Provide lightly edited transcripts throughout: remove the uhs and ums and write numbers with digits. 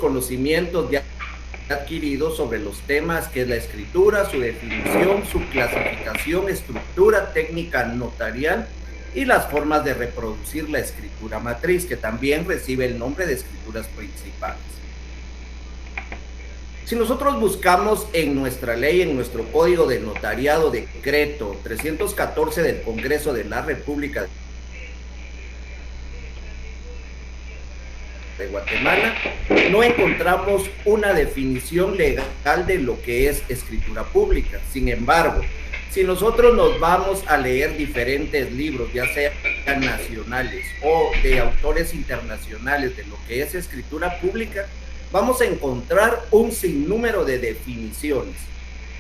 conocimientos ya adquiridos sobre los temas que es la escritura, su definición, su clasificación, estructura técnica notarial y las formas de reproducir la escritura matriz, que también recibe el nombre de escrituras principales. Si nosotros buscamos en nuestra ley, en nuestro Código de Notariado, decreto 314 del Congreso de la República de Guatemala, no encontramos una definición legal de lo que es escritura pública. Sin embargo, si nosotros nos vamos a leer diferentes libros, ya sean nacionales o de autores internacionales de lo que es escritura pública, vamos a encontrar un sinnúmero de definiciones.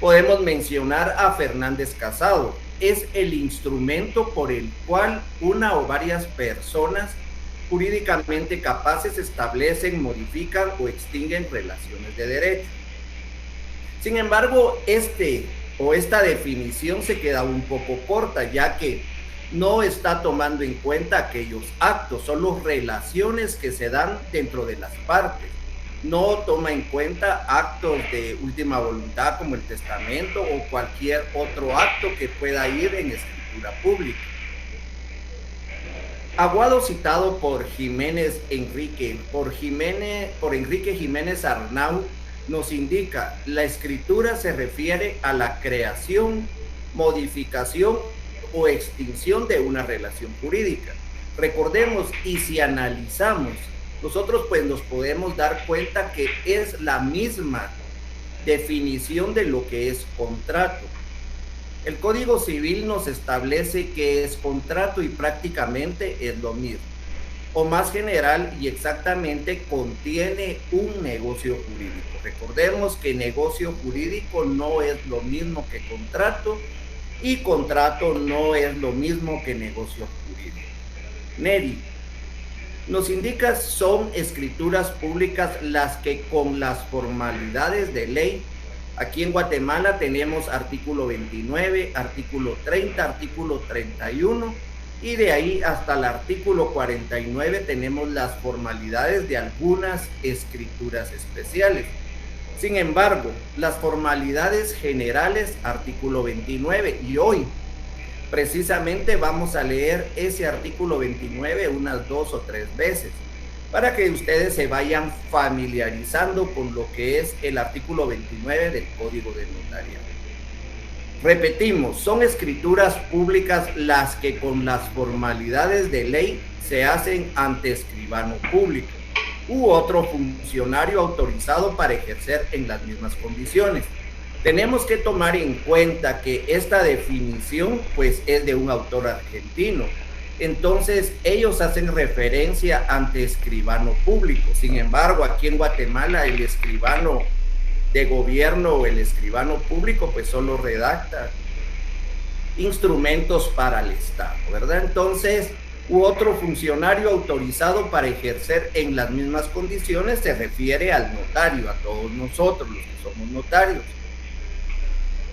Podemos mencionar a Fernández Casado. Es el instrumento por el cual una o varias personas jurídicamente capaces establecen, modifican o extinguen relaciones de derecho. Sin embargo, esta definición se queda un poco corta, ya que no está tomando en cuenta aquellos actos, solo relaciones que se dan dentro de las partes. No toma en cuenta actos de última voluntad como el testamento o cualquier otro acto que pueda ir en escritura pública. Aguado, citado por Enrique Jiménez Arnau, nos indica: la escritura se refiere a la creación, modificación o extinción de una relación jurídica. Recordemos, y si analizamos, nosotros pues nos podemos dar cuenta que es la misma definición de lo que es contrato. El Código Civil nos establece que es contrato y prácticamente es lo mismo, o más general y exactamente contiene un negocio jurídico. Recordemos que negocio jurídico no es lo mismo que contrato y contrato no es lo mismo que negocio jurídico. Neri nos indica: son escrituras públicas las que con las formalidades de ley. Aquí en Guatemala tenemos artículo 29, artículo 30, artículo 31 y de ahí hasta el artículo 49 tenemos las formalidades de algunas escrituras especiales. Sin embargo, las formalidades generales, artículo 29, y hoy precisamente vamos a leer ese artículo 29 unas 2 o 3 veces, para que ustedes se vayan familiarizando con lo que es el artículo 29 del Código de Notariado. Repetimos, son escrituras públicas las que con las formalidades de ley se hacen ante escribano público u otro funcionario autorizado para ejercer en las mismas condiciones. Tenemos que tomar en cuenta que esta definición pues es de un autor argentino. Entonces, ellos hacen referencia ante escribano público. Sin embargo, aquí en Guatemala, el escribano de gobierno o el escribano público, pues solo redacta instrumentos para el Estado, ¿verdad? Entonces, u otro funcionario autorizado para ejercer en las mismas condiciones se refiere al notario, a todos nosotros, los que somos notarios.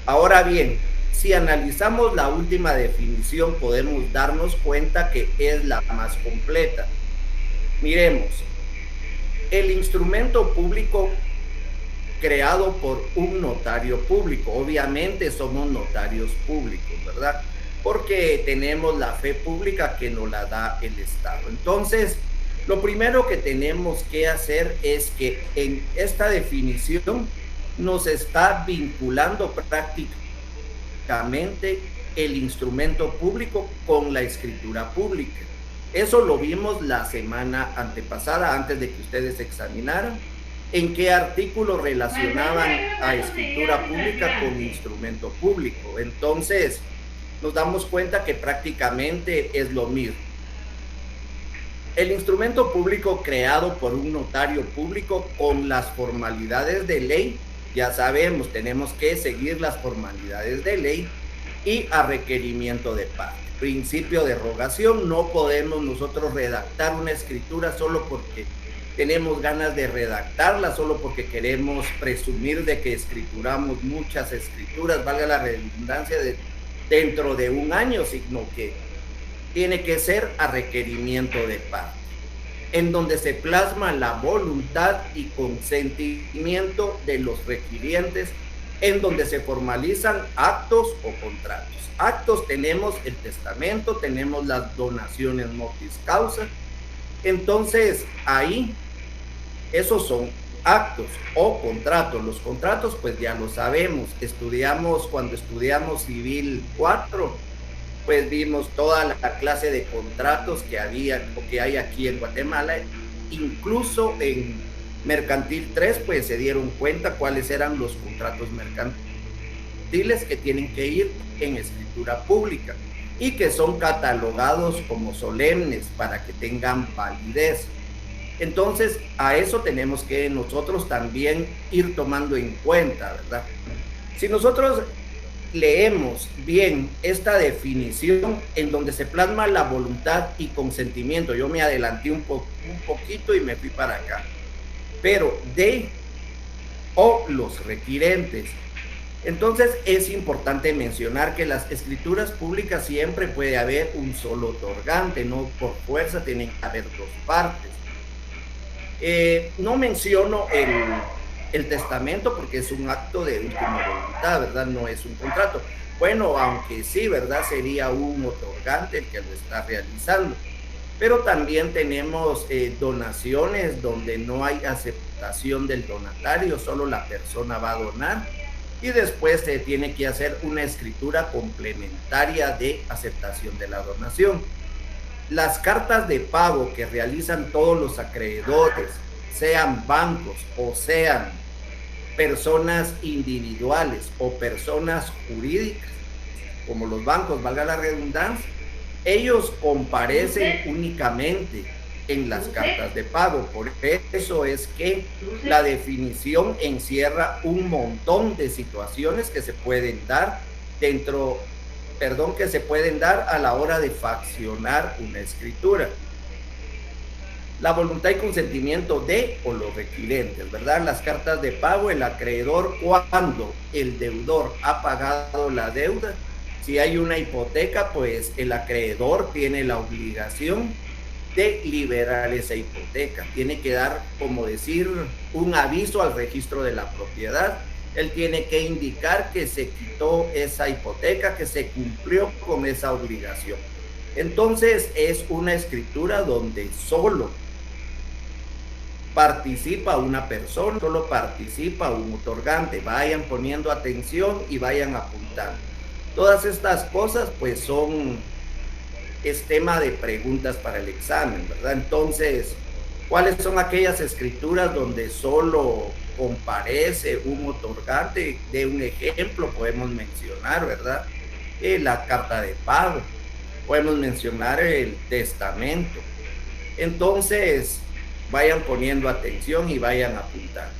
Ahora bien, si analizamos la última definición, podemos darnos cuenta que es la más completa. Miremos, el instrumento público creado por un notario público. Obviamente somos notarios públicos, ¿verdad? Porque tenemos la fe pública que nos la da el Estado. Entonces, lo primero que tenemos que hacer es que en esta definición nos está vinculando prácticamente el instrumento público con la escritura pública. Eso lo vimos la semana antepasada, antes de que ustedes examinaran, en qué artículo relacionaban a escritura pública con instrumento público. Entonces, nos damos cuenta que prácticamente es lo mismo. El instrumento público creado por un notario público con las formalidades de ley, ya sabemos, tenemos que seguir las formalidades de ley y a requerimiento de parte. Principio de rogación: no podemos nosotros redactar una escritura solo porque tenemos ganas de redactarla, solo porque queremos presumir de que escrituramos muchas escrituras, valga la redundancia, dentro de un año, sino que tiene que ser a requerimiento de parte. en donde se plasma la voluntad y consentimiento de los requirientes, en donde se formalizan actos o contratos. Actos tenemos el testamento, tenemos las donaciones mortis causa. Entonces, ahí, esos son actos o contratos. Los contratos, pues ya lo sabemos, cuando estudiamos Civil 4, pues vimos toda la clase de contratos que había o que hay aquí en Guatemala. Incluso en Mercantil 3, pues se dieron cuenta cuáles eran los contratos mercantiles que tienen que ir en escritura pública y que son catalogados como solemnes para que tengan validez. Entonces, a eso tenemos que nosotros también ir tomando en cuenta, ¿verdad? Si nosotros leemos bien esta definición en donde se plasma la voluntad y consentimiento, yo me adelanté un poquito y me fui para acá, pero de o los requirentes. Entonces es importante mencionar que las escrituras públicas siempre puede haber un solo otorgante, no por fuerza tienen que haber dos partes. No menciono el testamento porque es un acto de última voluntad, ¿verdad? No es un contrato. Bueno, aunque sí, ¿verdad? Sería un otorgante el que lo está realizando. Pero también tenemos donaciones donde no hay aceptación del donatario, solo la persona va a donar y después se tiene que hacer una escritura complementaria de aceptación de la donación. Las cartas de pago que realizan todos los acreedores, sean bancos o sean personas individuales o personas jurídicas, como los bancos, valga la redundancia, ellos comparecen únicamente en las cartas de pago. Por eso es que la definición encierra un montón de situaciones que se pueden dar que se pueden dar a la hora de faccionar una escritura. La voluntad y consentimiento de o los requirentes, ¿verdad? Las cartas de pago, el acreedor, cuando el deudor ha pagado la deuda. Si hay una hipoteca, pues el acreedor tiene la obligación de liberar esa hipoteca. Tiene que dar, como decir, un aviso al registro de la propiedad. Él tiene que indicar que se quitó esa hipoteca, que se cumplió con esa obligación. Entonces es una escritura donde solo participa una persona, solo participa un otorgante. Vayan poniendo atención y vayan apuntando. Todas estas cosas pues es tema de preguntas para el examen, ¿verdad? Entonces, ¿cuáles son aquellas escrituras donde solo comparece un otorgante? De un ejemplo podemos mencionar, ¿verdad? La carta de pago, podemos mencionar el testamento. Entonces, vayan poniendo atención y vayan apuntando.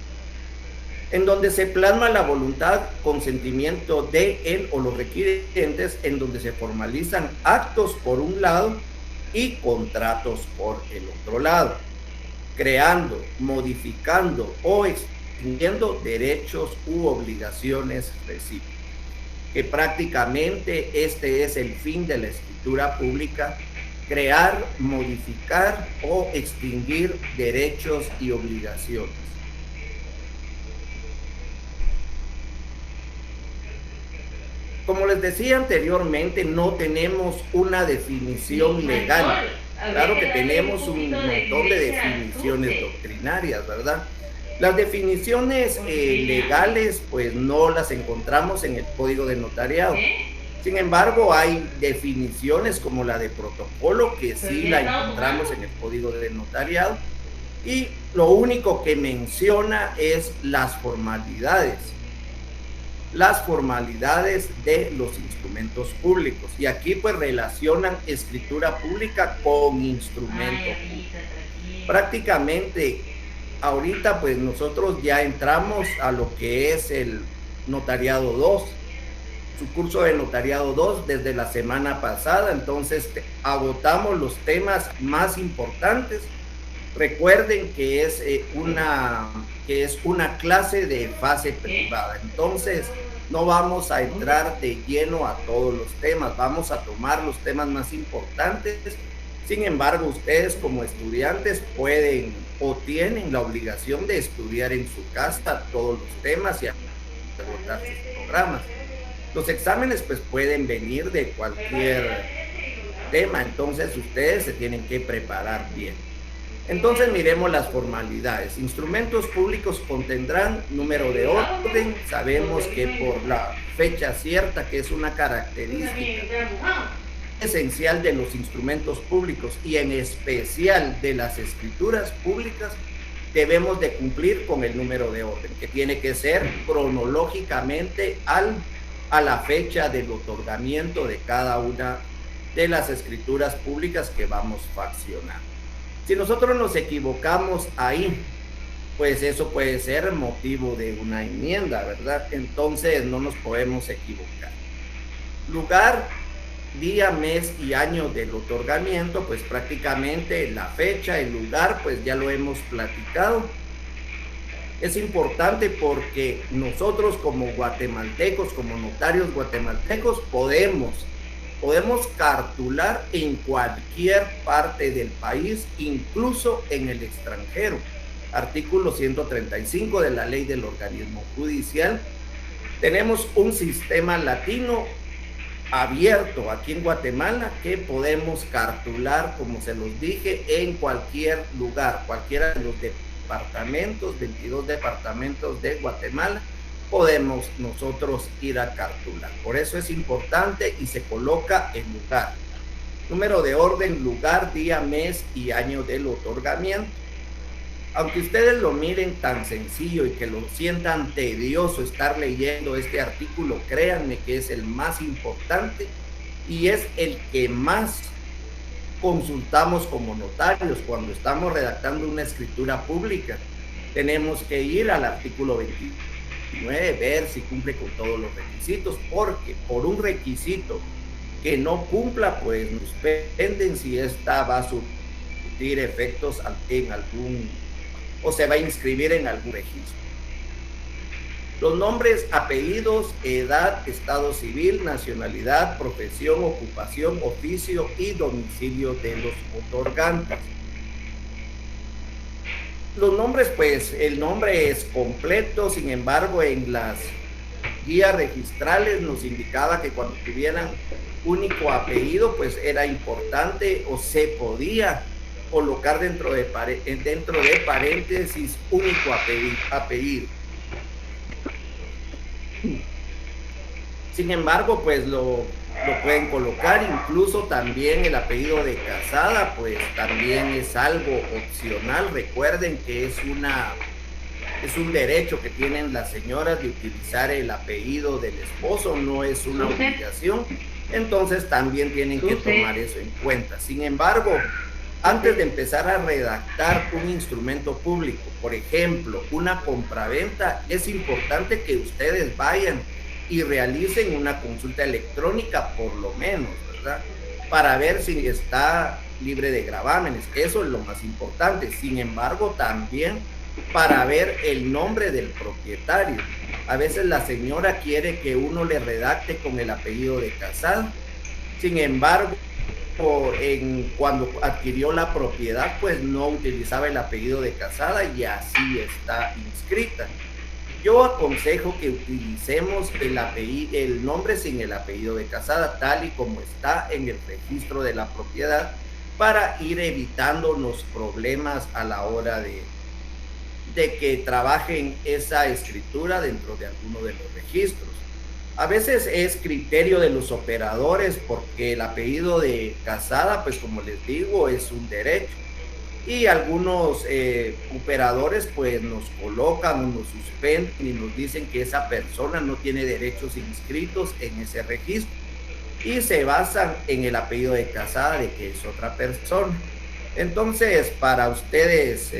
En donde se plasma la voluntad, consentimiento de él o los requirentes, en donde se formalizan actos por un lado y contratos por el otro lado, creando, modificando o extinguiendo derechos u obligaciones recíprocas. Que prácticamente este es el fin de la escritura pública: crear, modificar o extinguir derechos y obligaciones. Como les decía anteriormente, no tenemos una definición legal. Claro que tenemos un montón de definiciones doctrinarias, ¿verdad? Las definiciones legales, pues no las encontramos en el Código de Notariado. Sin embargo, hay definiciones como la de protocolo, que sí la encontramos en el Código de Notariado, y lo único que menciona es las formalidades de los instrumentos públicos. Y aquí pues relacionan escritura pública con instrumento público. Prácticamente ahorita pues nosotros ya entramos a lo que es el Notariado 2, su curso de Notariado 2 desde la semana pasada. Entonces agotamos los temas más importantes. Recuerden que es una clase de fase privada, entonces no vamos a entrar de lleno a todos los temas, vamos a tomar los temas más importantes. Sin embargo, ustedes como estudiantes pueden o tienen la obligación de estudiar en su casa todos los temas y agotar sus programas. Los exámenes pues pueden venir de cualquier tema, entonces ustedes se tienen que preparar bien. Entonces miremos las formalidades. Instrumentos públicos contendrán número de orden. Sabemos que por la fecha cierta, que es una característica esencial de los instrumentos públicos y en especial de las escrituras públicas, debemos de cumplir con el número de orden, que tiene que ser cronológicamente a la fecha del otorgamiento de cada una de las escrituras públicas que vamos fraccionando. Si nosotros nos equivocamos ahí, pues eso puede ser motivo de una enmienda, ¿verdad? Entonces no nos podemos equivocar. Lugar, día, mes y año del otorgamiento, pues prácticamente la fecha, el lugar, pues ya lo hemos platicado. Es importante porque nosotros como guatemaltecos, como notarios guatemaltecos, podemos cartular en cualquier parte del país, incluso en el extranjero. Artículo 135 de la Ley del Organismo Judicial. Tenemos un sistema latino abierto aquí en Guatemala que podemos cartular, como se los dije, en cualquier lugar, cualquiera de los departamentos, 22 departamentos de Guatemala, podemos nosotros ir a cartular. Por eso es importante y se coloca el lugar. Número de orden, lugar, día, mes y año del otorgamiento. Aunque ustedes lo miren tan sencillo y que lo sientan tedioso estar leyendo este artículo, créanme que es el más importante y es el que más consultamos como notarios cuando estamos redactando una escritura pública. Tenemos que ir al artículo 29, ver si cumple con todos los requisitos, porque por un requisito que no cumpla, pues nos dependen si esta va a surtir efectos en algún, o se va a inscribir en algún registro. Los nombres, apellidos, edad, estado civil, nacionalidad, profesión, ocupación, oficio y domicilio de los otorgantes. Los nombres, pues el nombre es completo, sin embargo en las guías registrales nos indicaba que cuando tuvieran único apellido, pues era importante o se podía colocar dentro de paréntesis único apellido. Sin embargo, pues lo pueden colocar, incluso también el apellido de casada, pues también es algo opcional. Recuerden que es un derecho que tienen las señoras de utilizar el apellido del esposo, no es una obligación. Entonces también tienen que tomar eso en cuenta. Sin embargo, antes de empezar a redactar un instrumento público, por ejemplo, una compraventa, es importante que ustedes vayan y realicen una consulta electrónica por lo menos, ¿verdad? Para ver si está libre de gravámenes. Eso es lo más importante. Sin embargo, también para ver el nombre del propietario. A veces la señora quiere que uno le redacte con el apellido de casada. Sin embargo, cuando adquirió la propiedad, pues no utilizaba el apellido de casada y así está inscrita. Yo aconsejo que utilicemos el nombre sin el apellido de casada, tal y como está en el registro de la propiedad, para ir evitándonos problemas a la hora de que trabajen esa escritura dentro de alguno de los registros. A veces es criterio de los operadores, porque el apellido de casada, pues como les digo, es un derecho. Y algunos operadores pues nos colocan, nos suspenden y nos dicen que esa persona no tiene derechos inscritos en ese registro y se basan en el apellido de casada de que es otra persona. Entonces, para ustedes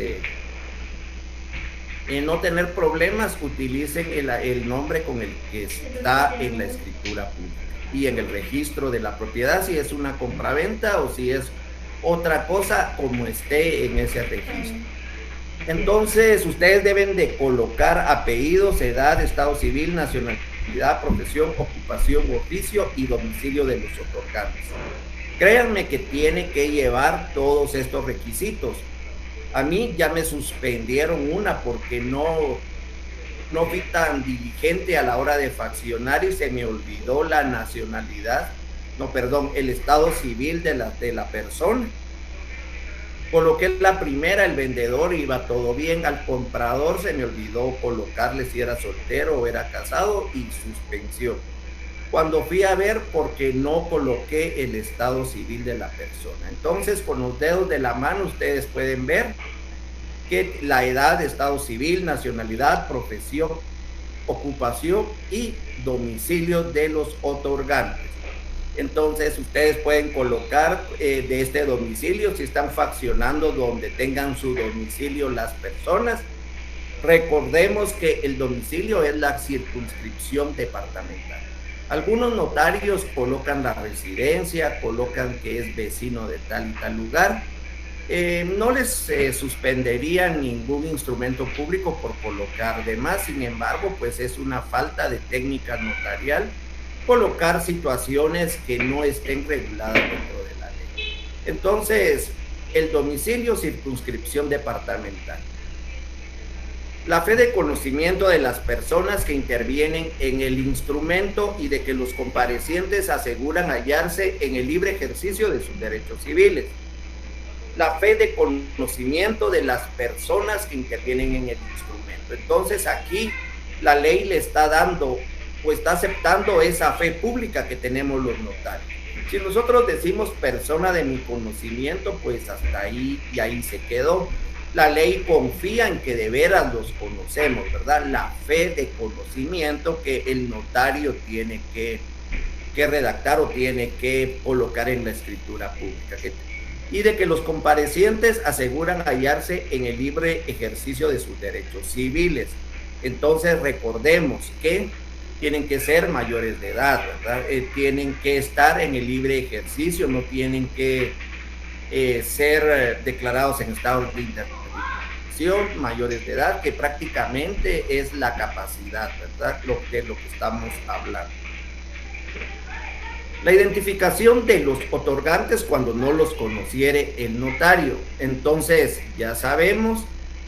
no tener problemas, utilicen el nombre con el que está en la escritura pública y en el registro de la propiedad, si es una compraventa o si es otra cosa, como esté en ese registro. Entonces ustedes deben de colocar apellidos, edad, estado civil, nacionalidad, profesión, ocupación, oficio y domicilio de los otorgantes. Créanme que tiene que llevar todos estos requisitos. A mí ya me suspendieron una porque no fui tan diligente a la hora de faccionar y se me olvidó la nacionalidad, no, perdón, el estado civil de la persona. Coloqué la primera, el vendedor, iba todo bien. Al comprador se me olvidó colocarle si era soltero o era casado y suspensión. Cuando fui a ver, porque no coloqué el estado civil de la persona. Entonces, con los dedos de la mano ustedes pueden ver que la edad, estado civil, nacionalidad, profesión, ocupación y domicilio de los otorgantes. Entonces ustedes pueden colocar de este domicilio, si están faccionando donde tengan su domicilio las personas. Recordemos que el domicilio es la circunscripción departamental. Algunos notarios colocan la residencia, colocan que es vecino de tal y tal lugar. No les suspenderían ningún instrumento público por colocar de más. Sin embargo, pues es una falta de técnica notarial colocar situaciones que no estén reguladas dentro de la ley. Entonces, el domicilio, circunscripción departamental. La fe de conocimiento de las personas que intervienen en el instrumento y de que los comparecientes aseguran hallarse en el libre ejercicio de sus derechos civiles. La fe de conocimiento de las personas que intervienen en el instrumento. Entonces aquí la ley le está dando o está aceptando esa fe pública que tenemos los notarios. Si nosotros decimos persona de mi conocimiento, pues hasta ahí y ahí se quedó. La ley confía en que de veras los conocemos, ¿verdad? La fe de conocimiento que el notario tiene que redactar o tiene que colocar en la escritura pública. Y de que los comparecientes aseguran hallarse en el libre ejercicio de sus derechos civiles. Entonces recordemos que tienen que ser mayores de edad, ¿verdad? Tienen que estar en el libre ejercicio, no tienen que ser declarados en estado de interdicción, mayores de edad, que prácticamente es la capacidad, ¿verdad? De lo que estamos hablando. La identificación de los otorgantes cuando no los conociere el notario. Entonces, ya sabemos,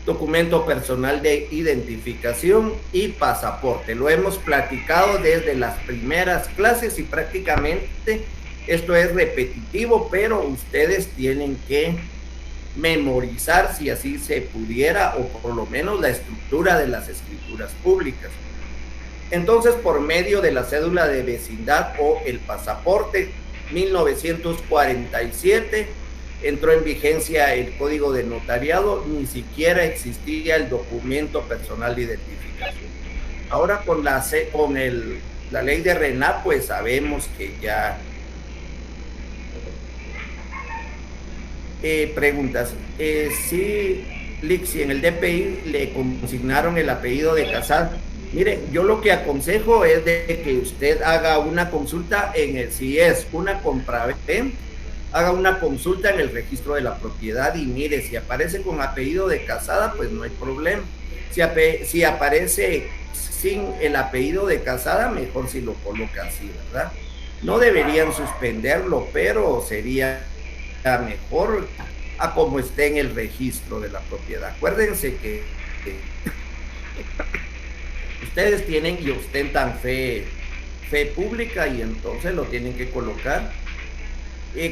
documento personal de identificación y pasaporte. Lo hemos platicado desde las primeras clases y prácticamente esto es repetitivo, pero ustedes tienen que memorizar, si así se pudiera, o por lo menos la estructura de las escrituras públicas. Entonces, por medio de la cédula de vecindad o el pasaporte, 1947, entró en vigencia el Código de Notariado, ni siquiera existía el documento personal de identificación. Ahora con la ley de RENAP, pues sabemos que ya... preguntas. Sí, Lixi, en el DPI le consignaron el apellido de casado. Mire, yo lo que aconsejo es de que usted haga una consulta si es una compraventa, haga una consulta en el registro de la propiedad y mire, si aparece con apellido de casada, pues no hay problema. Si aparece sin el apellido de casada, mejor si lo coloca así, ¿verdad? No deberían suspenderlo, pero sería mejor a como esté en el registro de la propiedad. Acuérdense que ustedes tienen y ostentan fe pública y entonces lo tienen que colocar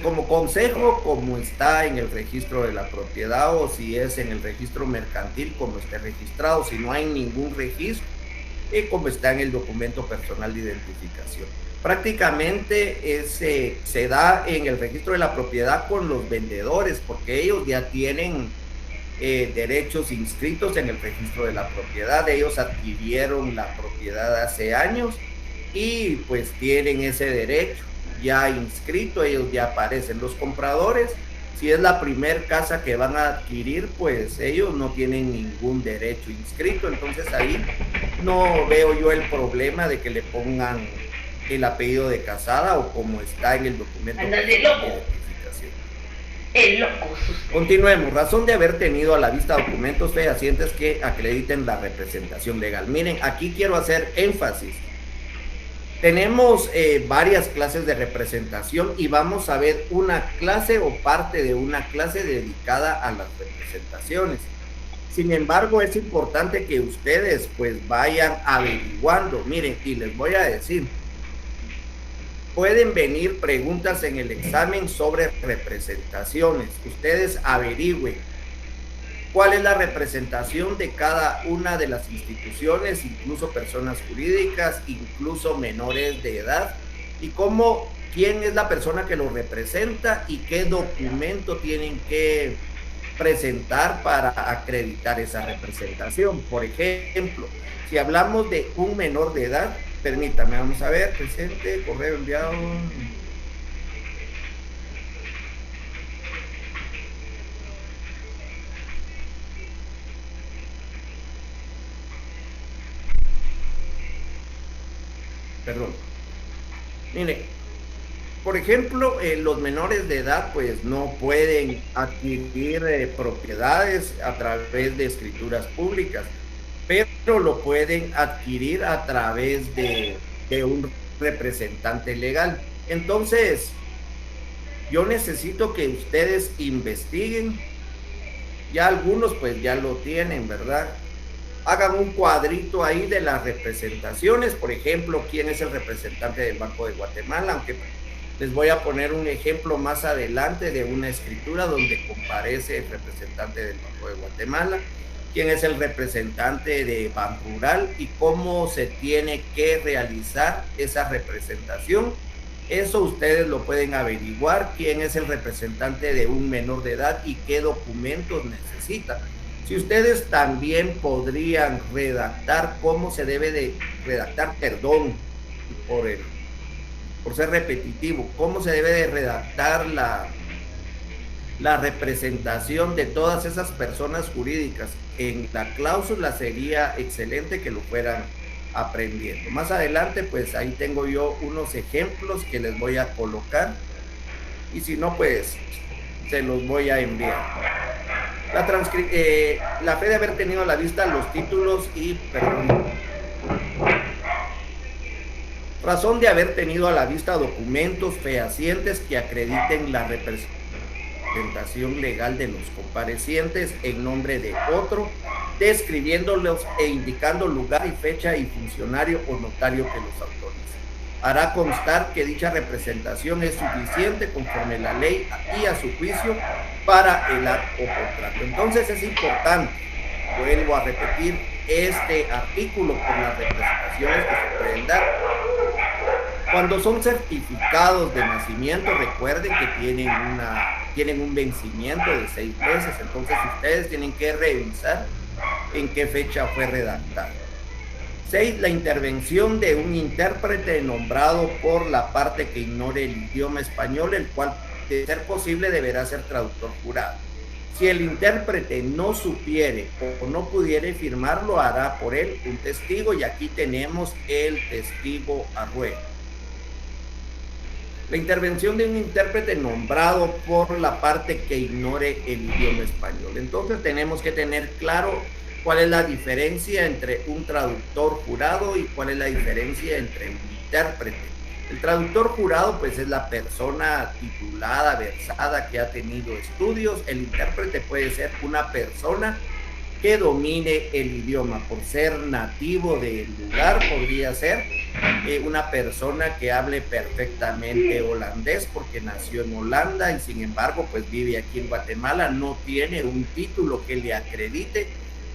como consejo, como está en el registro de la propiedad, o si es en el registro mercantil, como esté registrado. Si no hay ningún registro, como está en el documento personal de identificación. Prácticamente se da en el registro de la propiedad con los vendedores, porque ellos ya tienen derechos inscritos en el registro de la propiedad. Ellos adquirieron la propiedad hace años y pues tienen ese derecho ya inscrito, ellos ya aparecen. Los compradores, si es la primer casa que van a adquirir, pues ellos no tienen ningún derecho inscrito. Entonces ahí no veo yo el problema de que le pongan el apellido de casada o como está en el documento de identificación. El loco. Continuemos. Razón de haber tenido a la vista documentos fehacientes que acrediten la representación legal. Miren, aquí quiero hacer énfasis. Tenemos varias clases de representación y vamos a ver una clase o parte de una clase dedicada a las representaciones. Sin embargo, es importante que ustedes pues vayan averiguando. Miren, y les voy a decir, pueden venir preguntas en el examen sobre representaciones. Ustedes averigüen cuál es la representación de cada una de las instituciones, incluso personas jurídicas, incluso menores de edad, y quién es la persona que lo representa y qué documento tienen que presentar para acreditar esa representación. Por ejemplo, si hablamos de un menor de edad, permítame, vamos a ver, presente, correo enviado. Perdón. Mire, por ejemplo, los menores de edad pues no pueden adquirir propiedades a través de escrituras públicas, pero lo pueden adquirir a través de un representante legal. Entonces, yo necesito que ustedes investiguen. Ya algunos pues ya lo tienen, ¿verdad? Hagan un cuadrito ahí de las representaciones, por ejemplo, quién es el representante del Banco de Guatemala, aunque les voy a poner un ejemplo más adelante de una escritura donde comparece el representante del Banco de Guatemala, quién es el representante de Banrural y cómo se tiene que realizar esa representación. Eso ustedes lo pueden averiguar, quién es el representante de un menor de edad y qué documentos necesita. Si ustedes también podrían redactar cómo se debe de redactar, perdón por ser repetitivo, cómo se debe de redactar la representación de todas esas personas jurídicas en la cláusula, sería excelente que lo fueran aprendiendo. Más adelante pues ahí tengo yo unos ejemplos que les voy a colocar y si no pues se los voy a enviar. La fe de haber tenido a la vista los títulos y perdón. Razón de haber tenido a la vista documentos fehacientes que acrediten la representación legal de los comparecientes en nombre de otro, describiéndolos e indicando lugar y fecha y funcionario o notario que los autorice. Hará constar que dicha representación es suficiente conforme a la ley y a su juicio para el acto o contrato. Entonces es importante, vuelvo a repetir, este artículo por las representaciones que se pueden dar. Cuando son certificados de nacimiento, recuerden que tienen un vencimiento de 6 meses, entonces ustedes tienen que revisar en qué fecha fue redactado. 6. La intervención de un intérprete nombrado por la parte que ignore el idioma español, el cual, de ser posible, deberá ser traductor jurado. Si el intérprete no supiere o no pudiere firmarlo, hará por él un testigo, y aquí tenemos el testigo Arrué. La intervención de un intérprete nombrado por la parte que ignore el idioma español. Entonces tenemos que tener claro cuál es la diferencia entre un traductor jurado y cuál es la diferencia entre un intérprete. El traductor jurado pues es la persona titulada, versada, que ha tenido estudios. El intérprete puede ser una persona que domine el idioma, por ser nativo del lugar, podría ser una persona que hable perfectamente holandés porque nació en Holanda y sin embargo pues vive aquí en Guatemala, no tiene un título que le acredite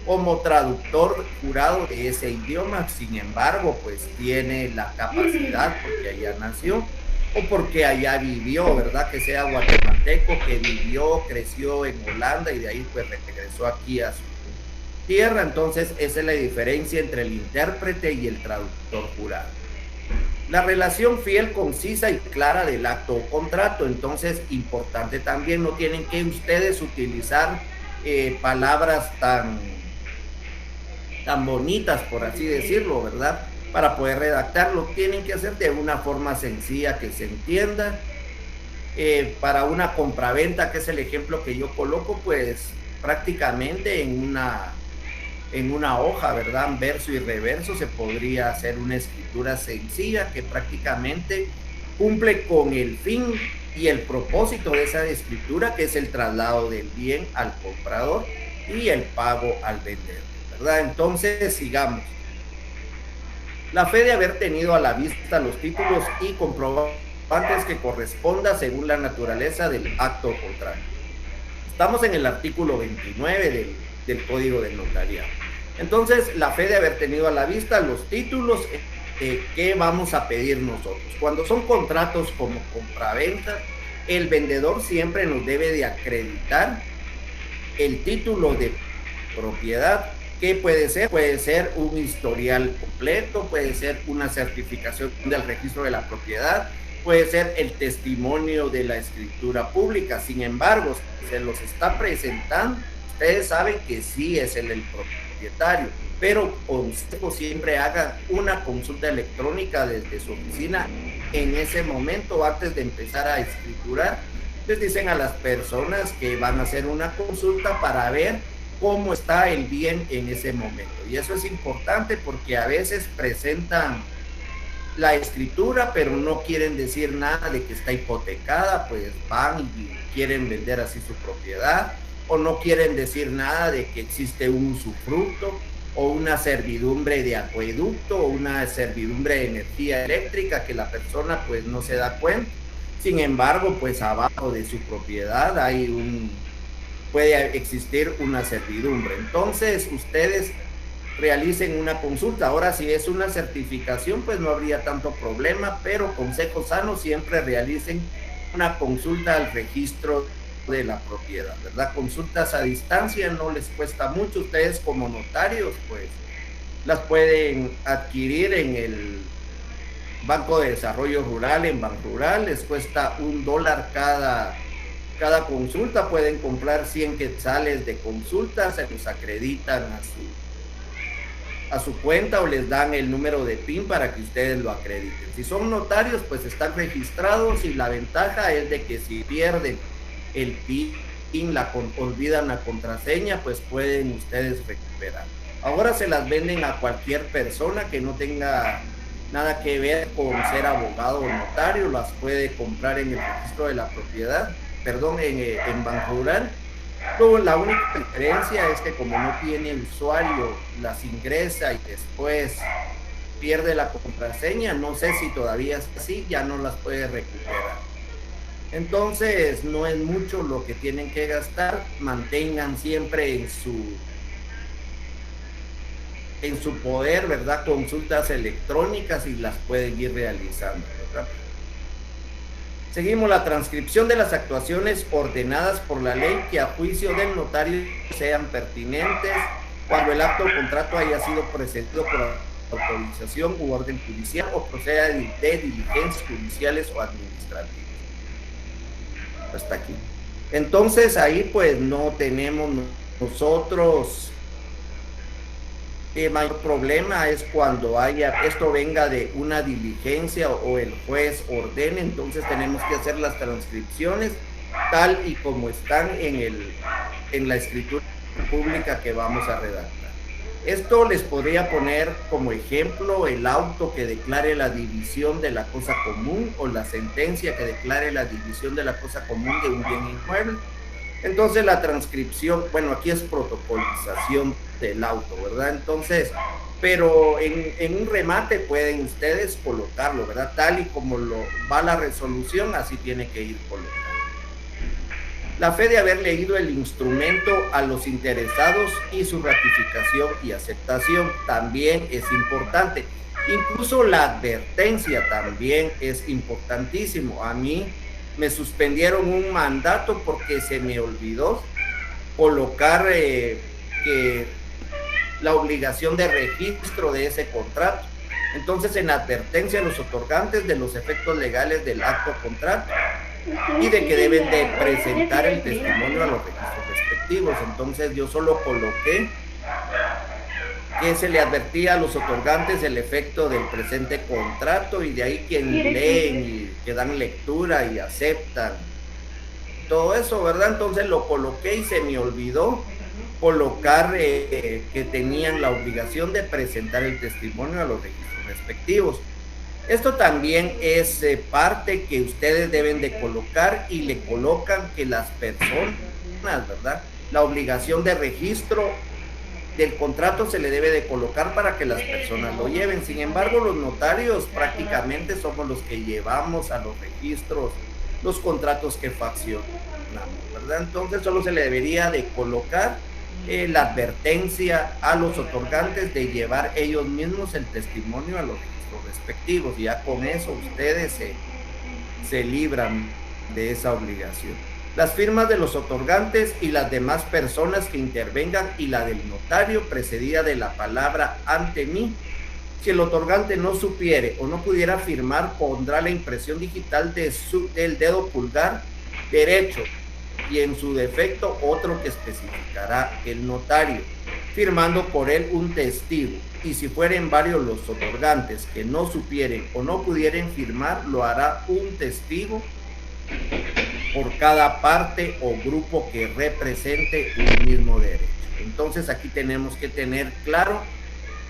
como traductor jurado de ese idioma, sin embargo pues tiene la capacidad porque allá nació o porque allá vivió, ¿verdad? Que sea guatemalteco, que vivió, creció en Holanda y de ahí pues regresó aquí a su tierra. Entonces esa es la diferencia entre el intérprete y el traductor jurado. La relación fiel, concisa y clara del acto o contrato. Entonces, importante también, no tienen que ustedes utilizar palabras tan bonitas, por así decirlo, ¿verdad? Para poder redactarlo, tienen que hacer de una forma sencilla que se entienda. Para una compraventa, que es el ejemplo que yo coloco, pues prácticamente en en una hoja, ¿verdad? En verso y reverso se podría hacer una escritura sencilla que prácticamente cumple con el fin y el propósito de esa escritura, que es el traslado del bien al comprador y el pago al vendedor, ¿verdad? Entonces, sigamos. La fe de haber tenido a la vista los títulos y comprobantes que corresponda según la naturaleza del acto contrario. Estamos en el artículo 29 del Código del Notariado. Entonces, la fe de haber tenido a la vista los títulos que vamos a pedir nosotros. Cuando son contratos como compraventa, el vendedor siempre nos debe de acreditar el título de propiedad. ¿Qué puede ser? Puede ser un historial completo, puede ser una certificación del registro de la propiedad, puede ser el testimonio de la escritura pública. Sin embargo, se los está presentando, ustedes saben que sí es el propietario, pero consejo siempre hagan una consulta electrónica desde su oficina en ese momento antes de empezar a escriturar. Les dicen a las personas que van a hacer una consulta para ver cómo está el bien en ese momento. Y eso es importante porque a veces presentan la escritura, pero no quieren decir nada de que está hipotecada, pues van y quieren vender así su propiedad, o no quieren decir nada de que existe un usufructo, o una servidumbre de acueducto, o una servidumbre de energía eléctrica que la persona pues no se da cuenta. Sin embargo, pues abajo de su propiedad puede existir una servidumbre. Entonces, ustedes realicen una consulta. Ahora, si es una certificación, pues no habría tanto problema, pero consejo sano, siempre realicen una consulta al registro de la propiedad, ¿verdad? Consultas a distancia no les cuesta mucho. Ustedes como notarios, pues, las pueden adquirir en el Banco de Desarrollo Rural, en Banrural, les cuesta $1 cada consulta. Pueden comprar 100 quetzales de consultas, se los acreditan a su cuenta o les dan el número de PIN para que ustedes lo acrediten. Si son notarios, pues están registrados, y la ventaja es de que si pierden el PIN, olvidan la contraseña, pues pueden ustedes recuperar. Ahora se las venden a cualquier persona que no tenga nada que ver con ser abogado o notario, las puede comprar en el registro de la propiedad, perdón, en Banrural. Luego, la única diferencia es que como no tiene usuario, las ingresa y después pierde la contraseña. No sé si todavía es así, ya no las puede recuperar. Entonces, no es mucho lo que tienen que gastar. Mantengan siempre en su poder, ¿verdad? Consultas electrónicas y las pueden ir realizando, ¿verdad? Seguimos. La transcripción de las actuaciones ordenadas por la ley que a juicio del notario sean pertinentes cuando el acto o contrato haya sido precedido por autorización u orden judicial o proceda de diligencias judiciales o administrativas. Hasta aquí. Entonces ahí pues no tenemos nosotros el mayor problema. Es cuando esto venga de una diligencia o el juez ordene. Entonces tenemos que hacer las transcripciones tal y como están en la escritura pública que vamos a redactar. Esto les podría poner como ejemplo el auto que declare la división de la cosa común o la sentencia que declare la división de la cosa común de un bien inmueble. Entonces la transcripción, bueno, aquí es protocolización del auto, ¿verdad? Entonces, pero en un remate pueden ustedes colocarlo, ¿verdad? Tal y como va la resolución, así tiene que ir colocado. La fe de haber leído el instrumento a los interesados y su ratificación y aceptación también es importante. Incluso la advertencia también es importantísimo. A mí me suspendieron un mandato porque se me olvidó colocar la obligación de registro de ese contrato. Entonces, en advertencia a los otorgantes de los efectos legales del acto contrato y de que deben de presentar el testimonio a los registros respectivos. Entonces, yo solo coloqué que se le advertía a los otorgantes el efecto del presente contrato, y de ahí quien leen y que dan lectura y aceptan todo eso, ¿verdad? Entonces lo coloqué y se me olvidó colocar que tenían la obligación de presentar el testimonio a los registros respectivos. Esto también es parte que ustedes deben de colocar y le colocan que las personas, ¿verdad? La obligación de registro del contrato se le debe de colocar para que las personas lo lleven. Sin embargo, los notarios prácticamente somos los que llevamos a los registros los contratos que faccionamos, ¿verdad? Entonces solo se le debería de colocar la advertencia a los otorgantes de llevar ellos mismos el testimonio a los registros respectivos. Y ya con eso ustedes se libran de esa obligación. Las firmas de los otorgantes y las demás personas que intervengan y la del notario precedida de la palabra ante mí. Si el otorgante no supiere o no pudiera firmar, pondrá la impresión digital del dedo pulgar derecho y en su defecto otro que especificará el notario, firmando por él un testigo. Y si fueren varios los otorgantes que no supieren o no pudieren firmar, lo hará un testigo por cada parte o grupo que represente un mismo derecho. Entonces aquí tenemos que tener claro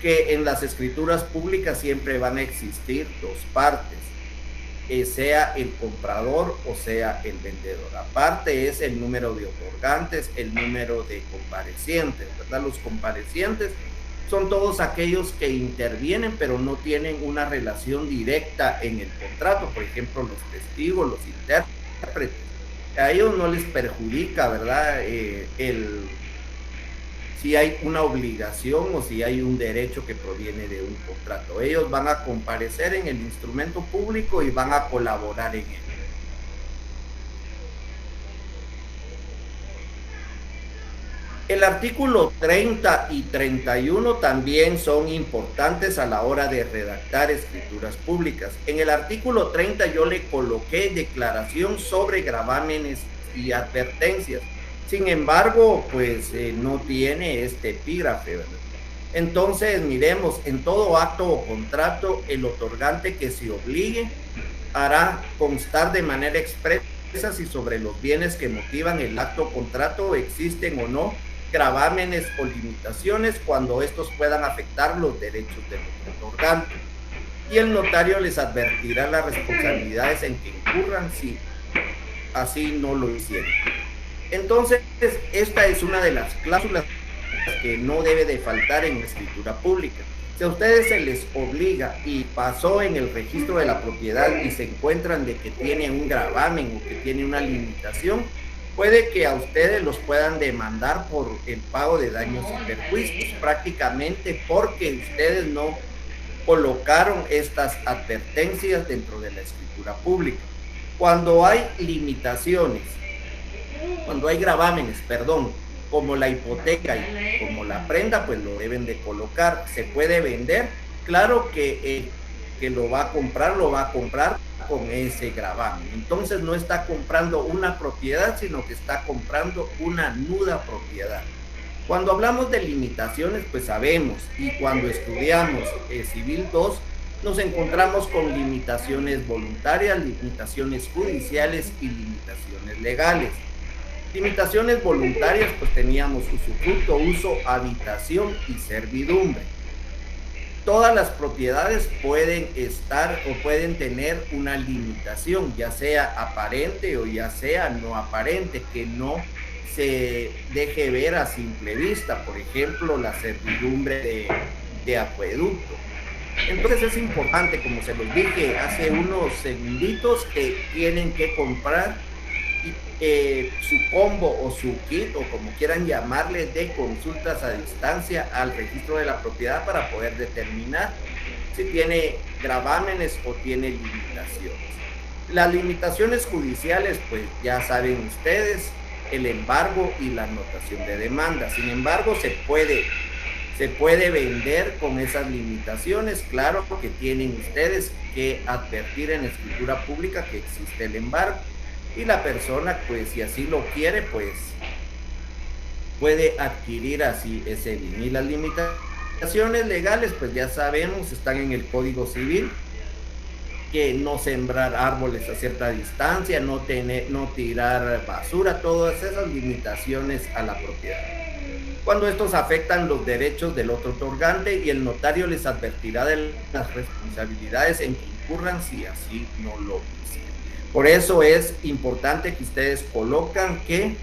que en las escrituras públicas siempre van a existir dos partes, sea el comprador o sea el vendedor. Aparte es el número de otorgantes, el número de comparecientes, ¿verdad? Los comparecientes son todos aquellos que intervienen pero no tienen una relación directa en el contrato. Por ejemplo, los testigos, los intérpretes, a ellos no les perjudica, ¿verdad? Si hay una obligación o si hay un derecho que proviene de un contrato. Ellos van a comparecer en el instrumento público y van a colaborar en él. El artículo 30 y 31 también son importantes a la hora de redactar escrituras públicas. En el artículo 30 yo le coloqué declaración sobre gravámenes y advertencias. Sin embargo, pues no tiene este epígrafe, ¿verdad? Entonces, miremos, en todo acto o contrato, el otorgante que se obligue hará constar de manera expresa si sobre los bienes que motivan el acto o contrato existen o no gravámenes o limitaciones cuando estos puedan afectar los derechos del otorgante. Y el notario les advertirá las responsabilidades en que incurran si así no lo hicieron. Entonces, esta es una de las cláusulas que no debe de faltar en la escritura pública. Si a ustedes se les obliga y pasó en el registro de la propiedad y se encuentran de que tiene un gravamen o que tiene una limitación, puede que a ustedes los puedan demandar por el pago de daños y perjuicios, prácticamente porque ustedes no colocaron estas advertencias dentro de la escritura pública. Cuando hay limitaciones, cuando hay gravámenes, como la hipoteca y como la prenda, pues lo deben de colocar. Se puede vender, claro que lo va a comprar con ese gravamen. Entonces no está comprando una propiedad, sino que está comprando una nuda propiedad. Cuando hablamos de limitaciones, pues sabemos, y cuando estudiamos Civil 2, nos encontramos con limitaciones voluntarias, limitaciones judiciales y limitaciones legales. Limitaciones voluntarias, pues teníamos usufructo, uso, habitación y servidumbre. Todas las propiedades pueden estar o pueden tener una limitación, ya sea aparente o ya sea no aparente, que no se deje ver a simple vista. Por ejemplo, la servidumbre de acueducto. Entonces es importante, como se los dije hace unos segunditos, que tienen que comprar su combo o su kit, o como quieran llamarle, de consultas a distancia al registro de la propiedad para poder determinar si tiene gravámenes o tiene limitaciones. Las limitaciones judiciales, pues ya saben ustedes, el embargo y la anotación de demanda. Sin embargo, se puede vender con esas limitaciones. Claro que tienen ustedes que advertir en la escritura pública que existe el embargo. Y la persona, pues si así lo quiere, pues puede adquirir así ese bien. Y las limitaciones legales, pues ya sabemos, están en el Código Civil, que no sembrar árboles a cierta distancia, no tirar basura, todas esas limitaciones a la propiedad. cuando estos afectan los derechos del otro otorgante, y el notario les advertirá de las responsabilidades en que incurran si así no lo hicieron. Por eso es importante que ustedes coloquen,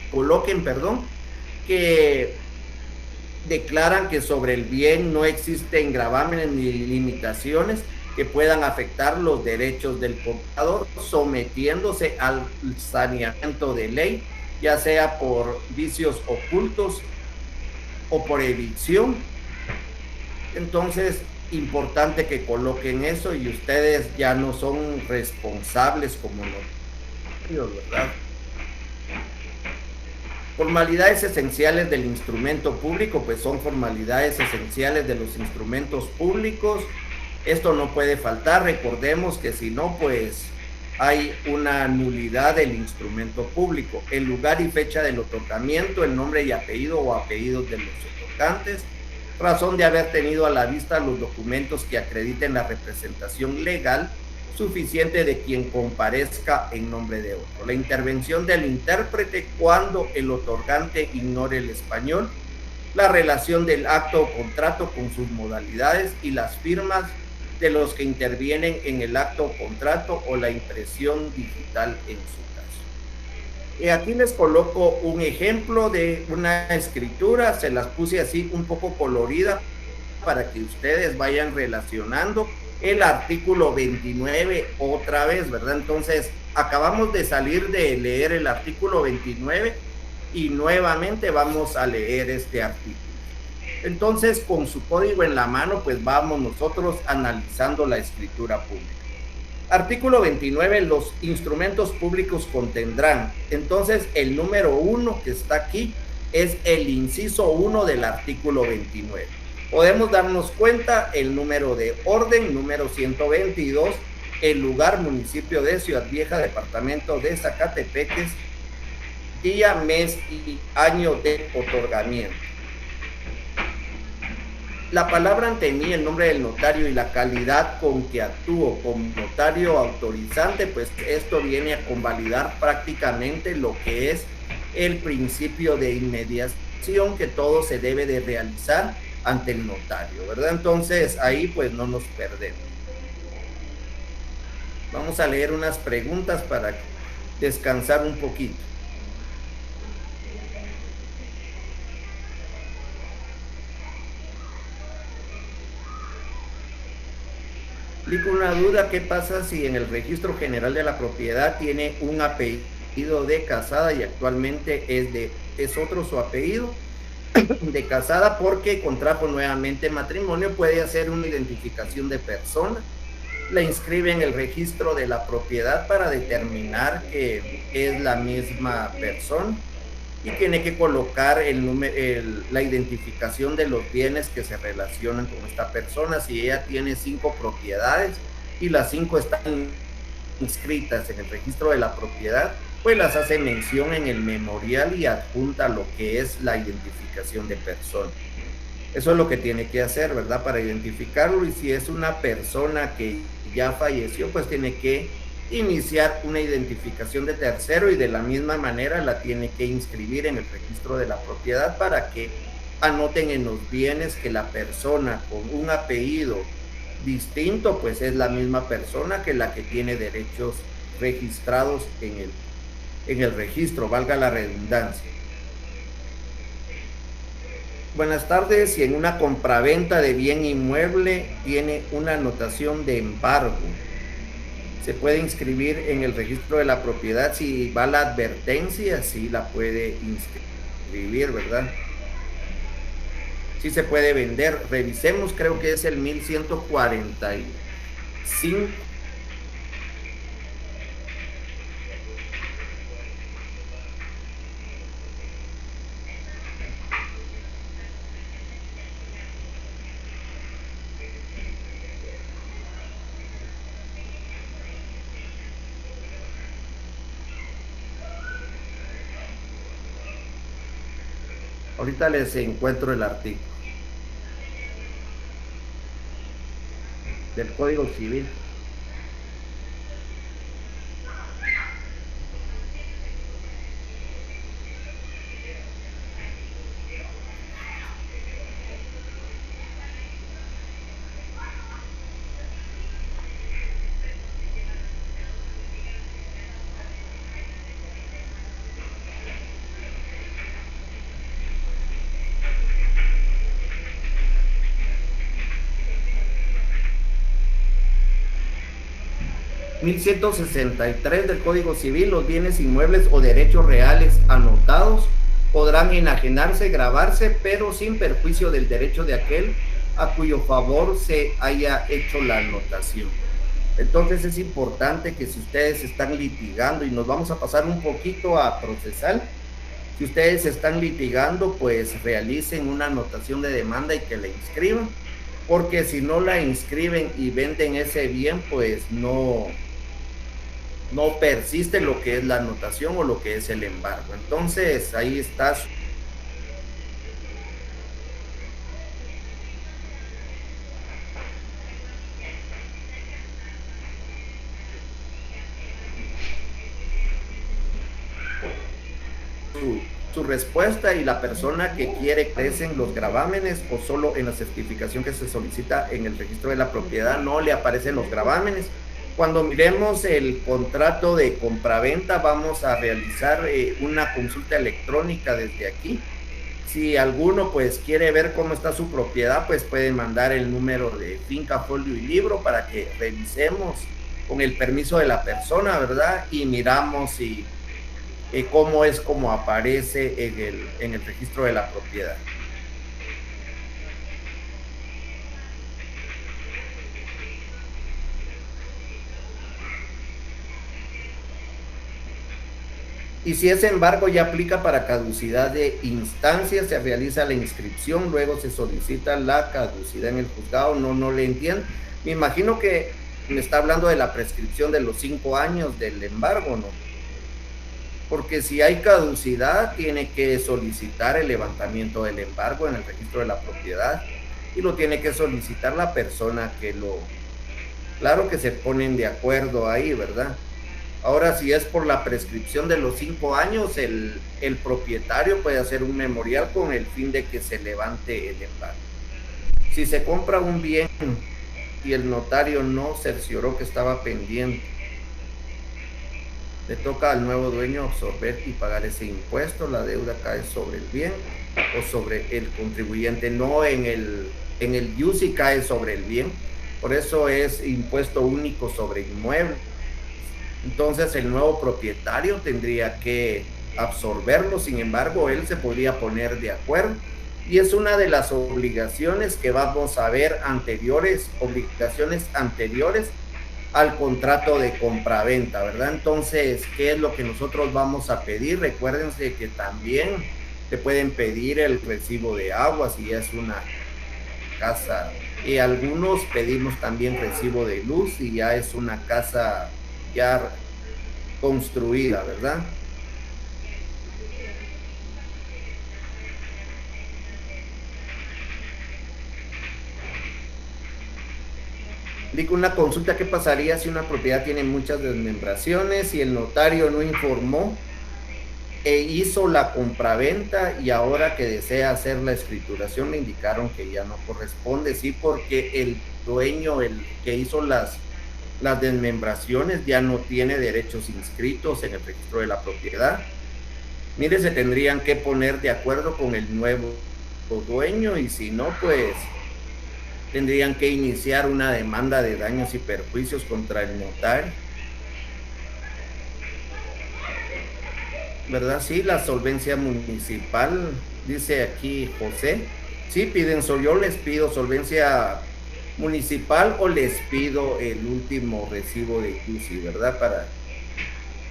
que declaran que sobre el bien no existen gravámenes ni limitaciones que puedan afectar los derechos del portador, sometiéndose al saneamiento de ley, ya sea por vicios ocultos o por evicción. Entonces, importante que coloquen eso, y ustedes ya no son responsables como notarios, ¿verdad? Formalidades esenciales del instrumento público, pues son formalidades esenciales de los instrumentos públicos. Esto no puede faltar. Recordemos que si no, pues hay una nulidad del instrumento público. El lugar y fecha del otorgamiento, el nombre y apellido o apellidos de los otorgantes, razón de haber tenido a la vista los documentos que acrediten la representación legal suficiente de quien comparezca en nombre de otro. La intervención del intérprete cuando el otorgante ignore el español, la relación del acto o contrato con sus modalidades y las firmas de los que intervienen en el acto o contrato, o la impresión digital en su caso. Y aquí les coloco un ejemplo de una escritura, se las puse así un poco colorida para que ustedes vayan relacionando el artículo 29 otra vez, ¿verdad? Entonces, acabamos de salir de leer el artículo 29 y nuevamente vamos a leer este artículo. Entonces, con su código en la mano, pues vamos nosotros analizando la escritura pública. Artículo 29, los instrumentos públicos contendrán. Entonces, el número 1 que está aquí es el inciso 1 del artículo 29. Podemos darnos cuenta el número de orden, número 122, el lugar, municipio de Ciudad Vieja, departamento de Zacatepeques, día, mes y año de otorgamiento. La palabra ante mí, el nombre del notario y la calidad con que actúo como notario autorizante, pues esto viene a convalidar prácticamente lo que es el principio de inmediación que todo se debe de realizar ante el notario, ¿verdad? Entonces ahí pues no nos perdemos. Vamos a leer unas preguntas para descansar un poquito. Explico una duda: ¿qué pasa si en el registro general de la propiedad tiene un apellido de casada y actualmente es otro su apellido de casada porque contrajo nuevamente matrimonio? Puede hacer una identificación de persona, la inscribe en el registro de la propiedad para determinar que es la misma persona, y tiene que colocar la identificación de los bienes que se relacionan con esta persona. Si ella tiene 5 propiedades y las 5 están inscritas en el registro de la propiedad, pues las hace mención en el memorial y adjunta lo que es la identificación de persona. Eso es lo que tiene que hacer, ¿verdad? Para identificarlo. Y si es una persona que ya falleció, pues tiene que iniciar una identificación de tercero, y de la misma manera la tiene que inscribir en el registro de la propiedad para que anoten en los bienes que la persona con un apellido distinto pues es la misma persona que la que tiene derechos registrados en el registro, valga la redundancia. Buenas tardes. Si en una compraventa de bien inmueble tiene una anotación de embargo, ¿se puede inscribir en el registro de la propiedad? Si va la advertencia, sí la puede inscribir, ¿verdad? Sí se puede vender. Revisemos, creo que es el 1145. Ahorita les encuentro el artículo del Código Civil. 1163 del Código Civil, los bienes inmuebles o derechos reales anotados podrán enajenarse, gravarse, pero sin perjuicio del derecho de aquel a cuyo favor se haya hecho la anotación. Entonces es importante que si ustedes están litigando, y nos vamos a pasar un poquito a procesal, si ustedes están litigando, pues realicen una anotación de demanda y que la inscriban, porque si no la inscriben y venden ese bien, pues no persiste lo que es la anotación o lo que es el embargo. Entonces ahí está. Su respuesta, y la persona que quiere crecen los gravámenes o solo en la certificación que se solicita en el registro de la propiedad no le aparecen los gravámenes. Cuando miremos el contrato de compraventa vamos a realizar una consulta electrónica desde aquí. Si alguno pues quiere ver cómo está su propiedad, pues puede mandar el número de finca, folio y libro para que revisemos con el permiso de la persona, ¿verdad? Y miramos si cómo es como aparece en el registro de la propiedad. Y si ese embargo ya aplica para caducidad de instancia, se realiza la inscripción, luego se solicita la caducidad en el juzgado. No le entiendo. Me imagino que me está hablando de la prescripción de los 5 años del embargo, ¿no? Porque si hay caducidad, tiene que solicitar el levantamiento del embargo en el registro de la propiedad y lo tiene que solicitar la persona que lo... Claro que se ponen de acuerdo ahí, ¿verdad? Ahora, si es por la prescripción de los 5 años, el propietario puede hacer un memorial con el fin de que se levante el embargo. Si se compra un bien y el notario no cercioró que estaba pendiente, le toca al nuevo dueño absorber y pagar ese impuesto. La deuda cae sobre el bien o sobre el contribuyente, no en el UCI cae sobre el bien. Por eso es impuesto único sobre inmueble. Entonces el nuevo propietario tendría que absorberlo. Sin embargo, él se podría poner de acuerdo y es una de las obligaciones que vamos a ver obligaciones anteriores al contrato de compraventa, ¿verdad? Entonces, ¿qué es lo que nosotros vamos a pedir? Recuérdense que también te pueden pedir el recibo de agua si es una casa, y algunos pedimos también recibo de luz si ya es una casa ya construida, ¿verdad? Digo, una consulta: ¿qué pasaría si una propiedad tiene muchas desmembraciones y el notario no informó e hizo la compraventa y ahora que desea hacer la escrituración le indicaron que ya no corresponde? Sí, porque el dueño, el que hizo las desmembraciones, ya no tiene derechos inscritos en el registro de la propiedad. Mire, se tendrían que poner de acuerdo con el nuevo dueño y si no, pues tendrían que iniciar una demanda de daños y perjuicios contra el notario, ¿verdad? Sí, la solvencia municipal, dice aquí José. Sí, piden, yo les pido solvencia municipal o les pido el último recibo de UCI, ¿verdad? Para,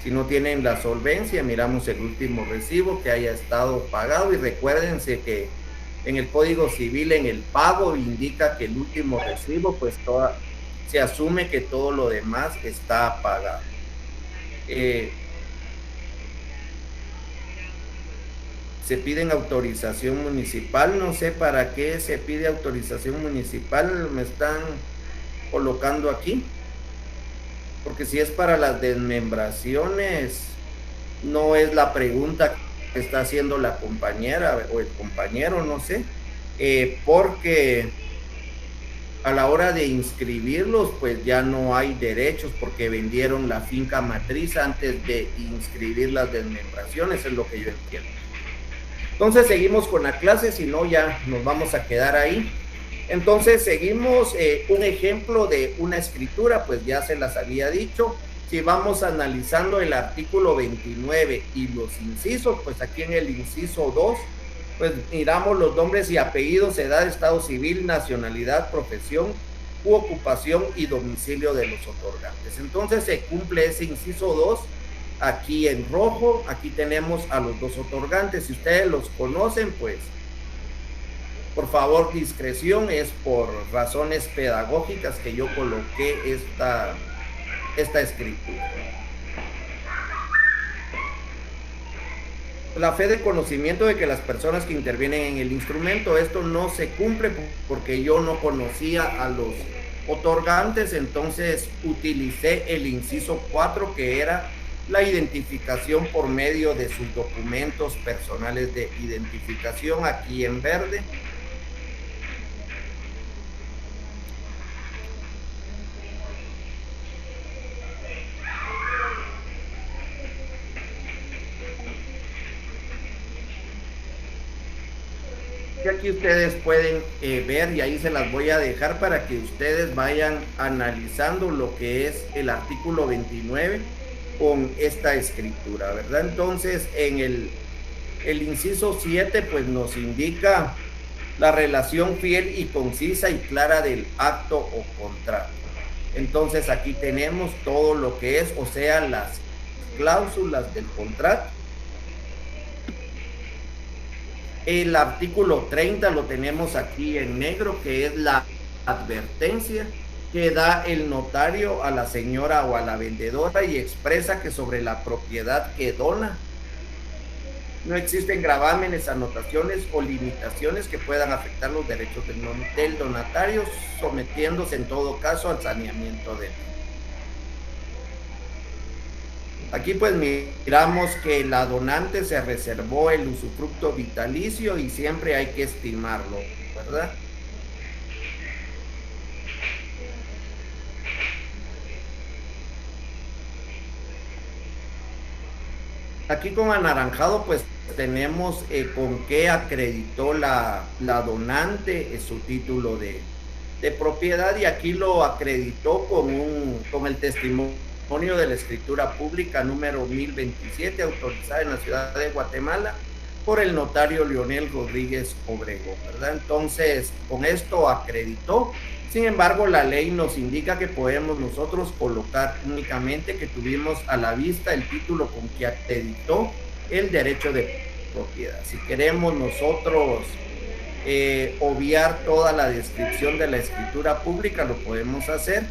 si no tienen la solvencia, miramos el último recibo que haya estado pagado y recuérdense que en el Código Civil, en el pago, indica que el último recibo, pues se asume que todo lo demás está pagado. Se piden autorización municipal, no sé para qué se pide autorización municipal, me están colocando aquí, porque si es para las desmembraciones, no es la pregunta que está haciendo la compañera o el compañero, no sé, porque a la hora de inscribirlos, pues ya no hay derechos porque vendieron la finca matriz antes de inscribir las desmembraciones, es lo que yo entiendo. Entonces seguimos con la clase, si no ya nos vamos a quedar ahí. Entonces seguimos un ejemplo de una escritura, pues ya se las había dicho. Si vamos analizando el artículo 29 y los incisos, pues aquí en el inciso 2, pues miramos los nombres y apellidos, edad, estado civil, nacionalidad, profesión u ocupación y domicilio de los otorgantes. Entonces se cumple ese inciso 2 aquí en rojo. Aquí tenemos a los dos otorgantes. Si ustedes los conocen, pues por favor, discreción, es por razones pedagógicas que yo coloqué esta escritura. La fe de conocimiento de que las personas que intervienen en el instrumento, esto no se cumple porque yo no conocía a los otorgantes, entonces utilicé el inciso 4, que era la identificación por medio de sus documentos personales de identificación, aquí en verde. Y aquí ustedes pueden ver, y ahí se las voy a dejar para que ustedes vayan analizando lo que es el artículo 29 con esta escritura, ¿verdad? Entonces, en el inciso 7, pues nos indica la relación fiel y concisa y clara del acto o contrato. Entonces, aquí tenemos todo lo que es, o sea, las cláusulas del contrato. El artículo 30 lo tenemos aquí en negro, que es la advertencia que da el notario a la señora o a la vendedora y expresa que sobre la propiedad que dona no existen gravámenes, anotaciones o limitaciones que puedan afectar los derechos del donatario, sometiéndose en todo caso al saneamiento de él. Aquí pues miramos que la donante se reservó el usufructo vitalicio y siempre hay que estimarlo, ¿verdad? Aquí con anaranjado pues tenemos con qué acreditó la donante su título de propiedad, y aquí lo acreditó con el testimonio de la escritura pública número 1027, autorizada en la ciudad de Guatemala por el notario Leonel Rodríguez Obregón, ¿verdad? Entonces, con esto acreditó. Sin embargo, la ley nos indica que podemos nosotros colocar únicamente que tuvimos a la vista el título con que acreditó el derecho de propiedad. Si queremos nosotros obviar toda la descripción de la escritura pública, lo podemos hacer.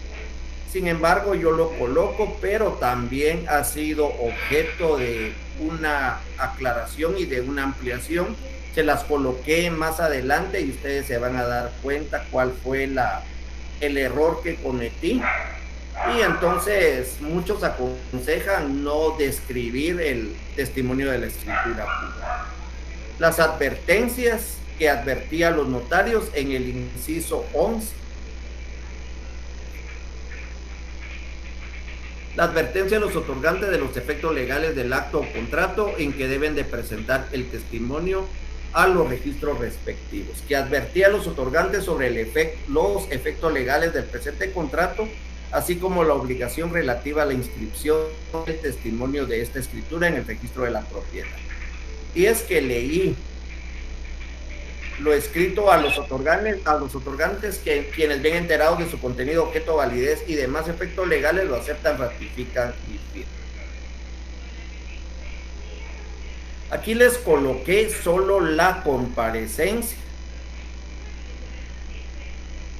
Sin embargo, yo lo coloco, pero también ha sido objeto de una aclaración y de una ampliación. Se las coloqué más adelante y ustedes se van a dar cuenta cuál fue el error que cometí. Y entonces muchos aconsejan no describir el testimonio de la escritura pública. Las advertencias que advertía a los notarios en el inciso 11. La advertencia a los otorgantes de los efectos legales del acto o contrato en que deben de presentar el testimonio a los registros respectivos, que advertía a los otorgantes sobre los efectos legales del presente contrato, así como la obligación relativa a la inscripción del testimonio de esta escritura en el registro de la propiedad. Y es que leí lo escrito a los otorgantes que quienes ven enterados de su contenido, objeto, validez y demás efectos legales lo aceptan, ratifican y firman. Aquí les coloqué solo la comparecencia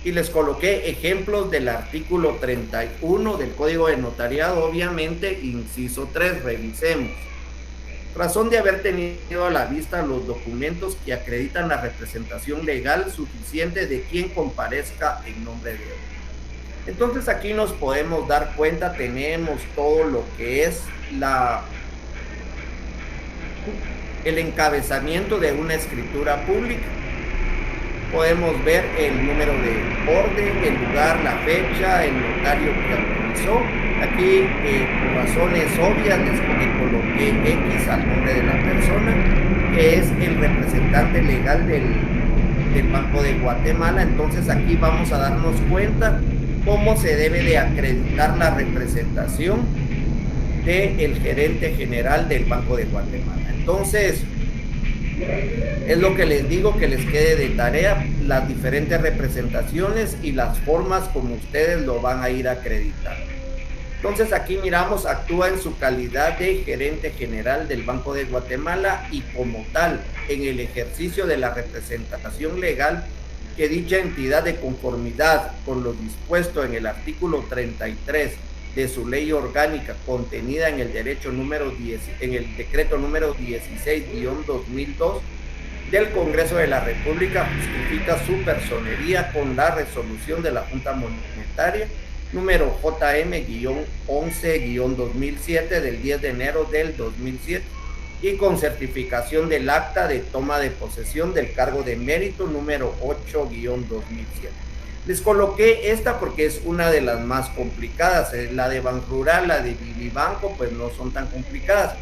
y les coloqué ejemplos del artículo 31 del Código de Notariado, obviamente inciso 3, revisemos. Razón de haber tenido a la vista los documentos que acreditan la representación legal suficiente de quien comparezca en nombre de otro. Entonces aquí nos podemos dar cuenta, tenemos todo lo que es el encabezamiento de una escritura pública. Podemos ver el número de orden, el lugar, la fecha, el notario que autorizó. Aquí, por razones obvias, les coloqué X al nombre de la persona, que es el representante legal del Banco de Guatemala. Entonces aquí vamos a darnos cuenta cómo se debe de acreditar la representación del gerente general del Banco de Guatemala. Entonces, es lo que les digo, que les quede de tarea las diferentes representaciones y las formas como ustedes lo van a ir acreditando. Entonces aquí miramos, actúa en su calidad de gerente general del Banco de Guatemala y como tal, en el ejercicio de la representación legal que dicha entidad, de conformidad con lo dispuesto en el artículo 33 de su ley orgánica contenida en el decreto número 16-2002 del Congreso de la República, justifica su personería con la resolución de la Junta Monetaria número JM-11-2007 del 10 de enero del 2007 y con certificación del acta de toma de posesión del cargo de mérito número 8-2007. Les coloqué esta porque es una de las más complicadas. La de Banrural, la de Vivibanco, pues no son tan complicadas.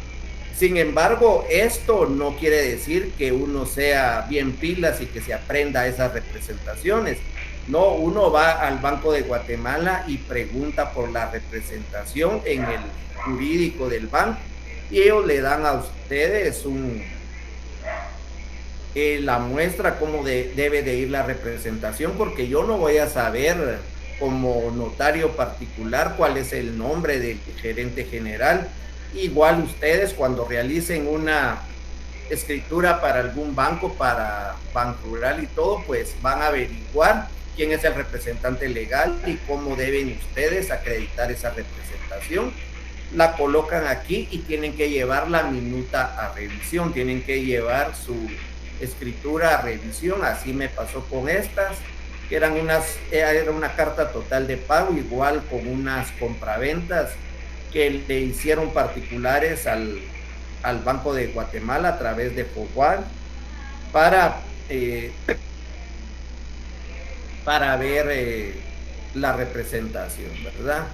Sin embargo, esto no quiere decir que uno sea bien pilas y que se aprenda esas representaciones. No, uno va al Banco de Guatemala y pregunta por la representación en el jurídico del banco y ellos le dan a ustedes la muestra cómo debe de ir la representación, porque yo no voy a saber como notario particular cuál es el nombre del gerente general. Igual ustedes cuando realicen una escritura para algún banco, para Banrural y todo, pues van a averiguar quién es el representante legal y cómo deben ustedes acreditar esa representación. La colocan aquí y tienen que llevar la minuta a revisión, tienen que llevar su escritura a revisión. Así me pasó con estas, que era una carta total de pago, igual con unas compraventas que le hicieron particulares al Banco de Guatemala a través de FOWAL para ver la representación, ¿verdad?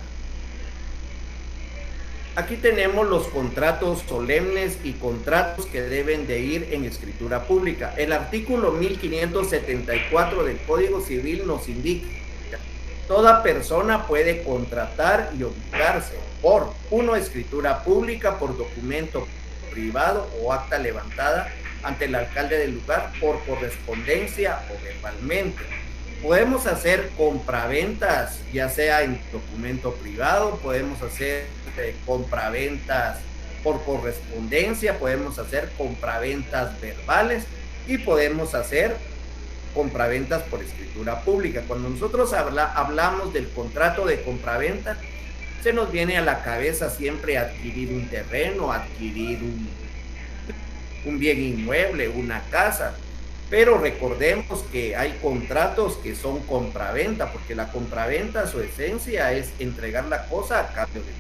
Aquí tenemos los contratos solemnes y contratos que deben de ir en escritura pública. El artículo 1574 del Código Civil nos indica: toda persona puede contratar y obligarse por, 1, escritura pública, por documento privado o acta levantada ante el alcalde del lugar, por correspondencia o verbalmente. Podemos hacer compraventas, ya sea en documento privado, podemos hacer compraventas por correspondencia, podemos hacer compraventas verbales y podemos hacer compraventas por escritura pública. Cuando nosotros hablamos del contrato de compraventa, se nos viene a la cabeza siempre adquirir un terreno, adquirir un bien inmueble, una casa. Pero recordemos que hay contratos que son compraventa, porque la compraventa, su esencia es entregar la cosa a cambio de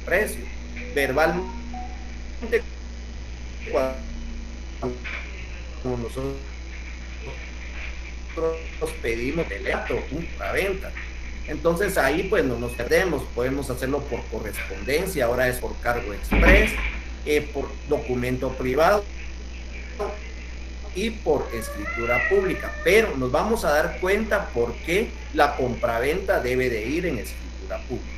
precio. Verbalmente, cuando nosotros pedimos el acto, compraventa, entonces ahí pues no nos perdemos. Podemos hacerlo por correspondencia, ahora es por cargo express, por documento privado y por escritura pública, pero nos vamos a dar cuenta por qué la compraventa debe de ir en escritura pública.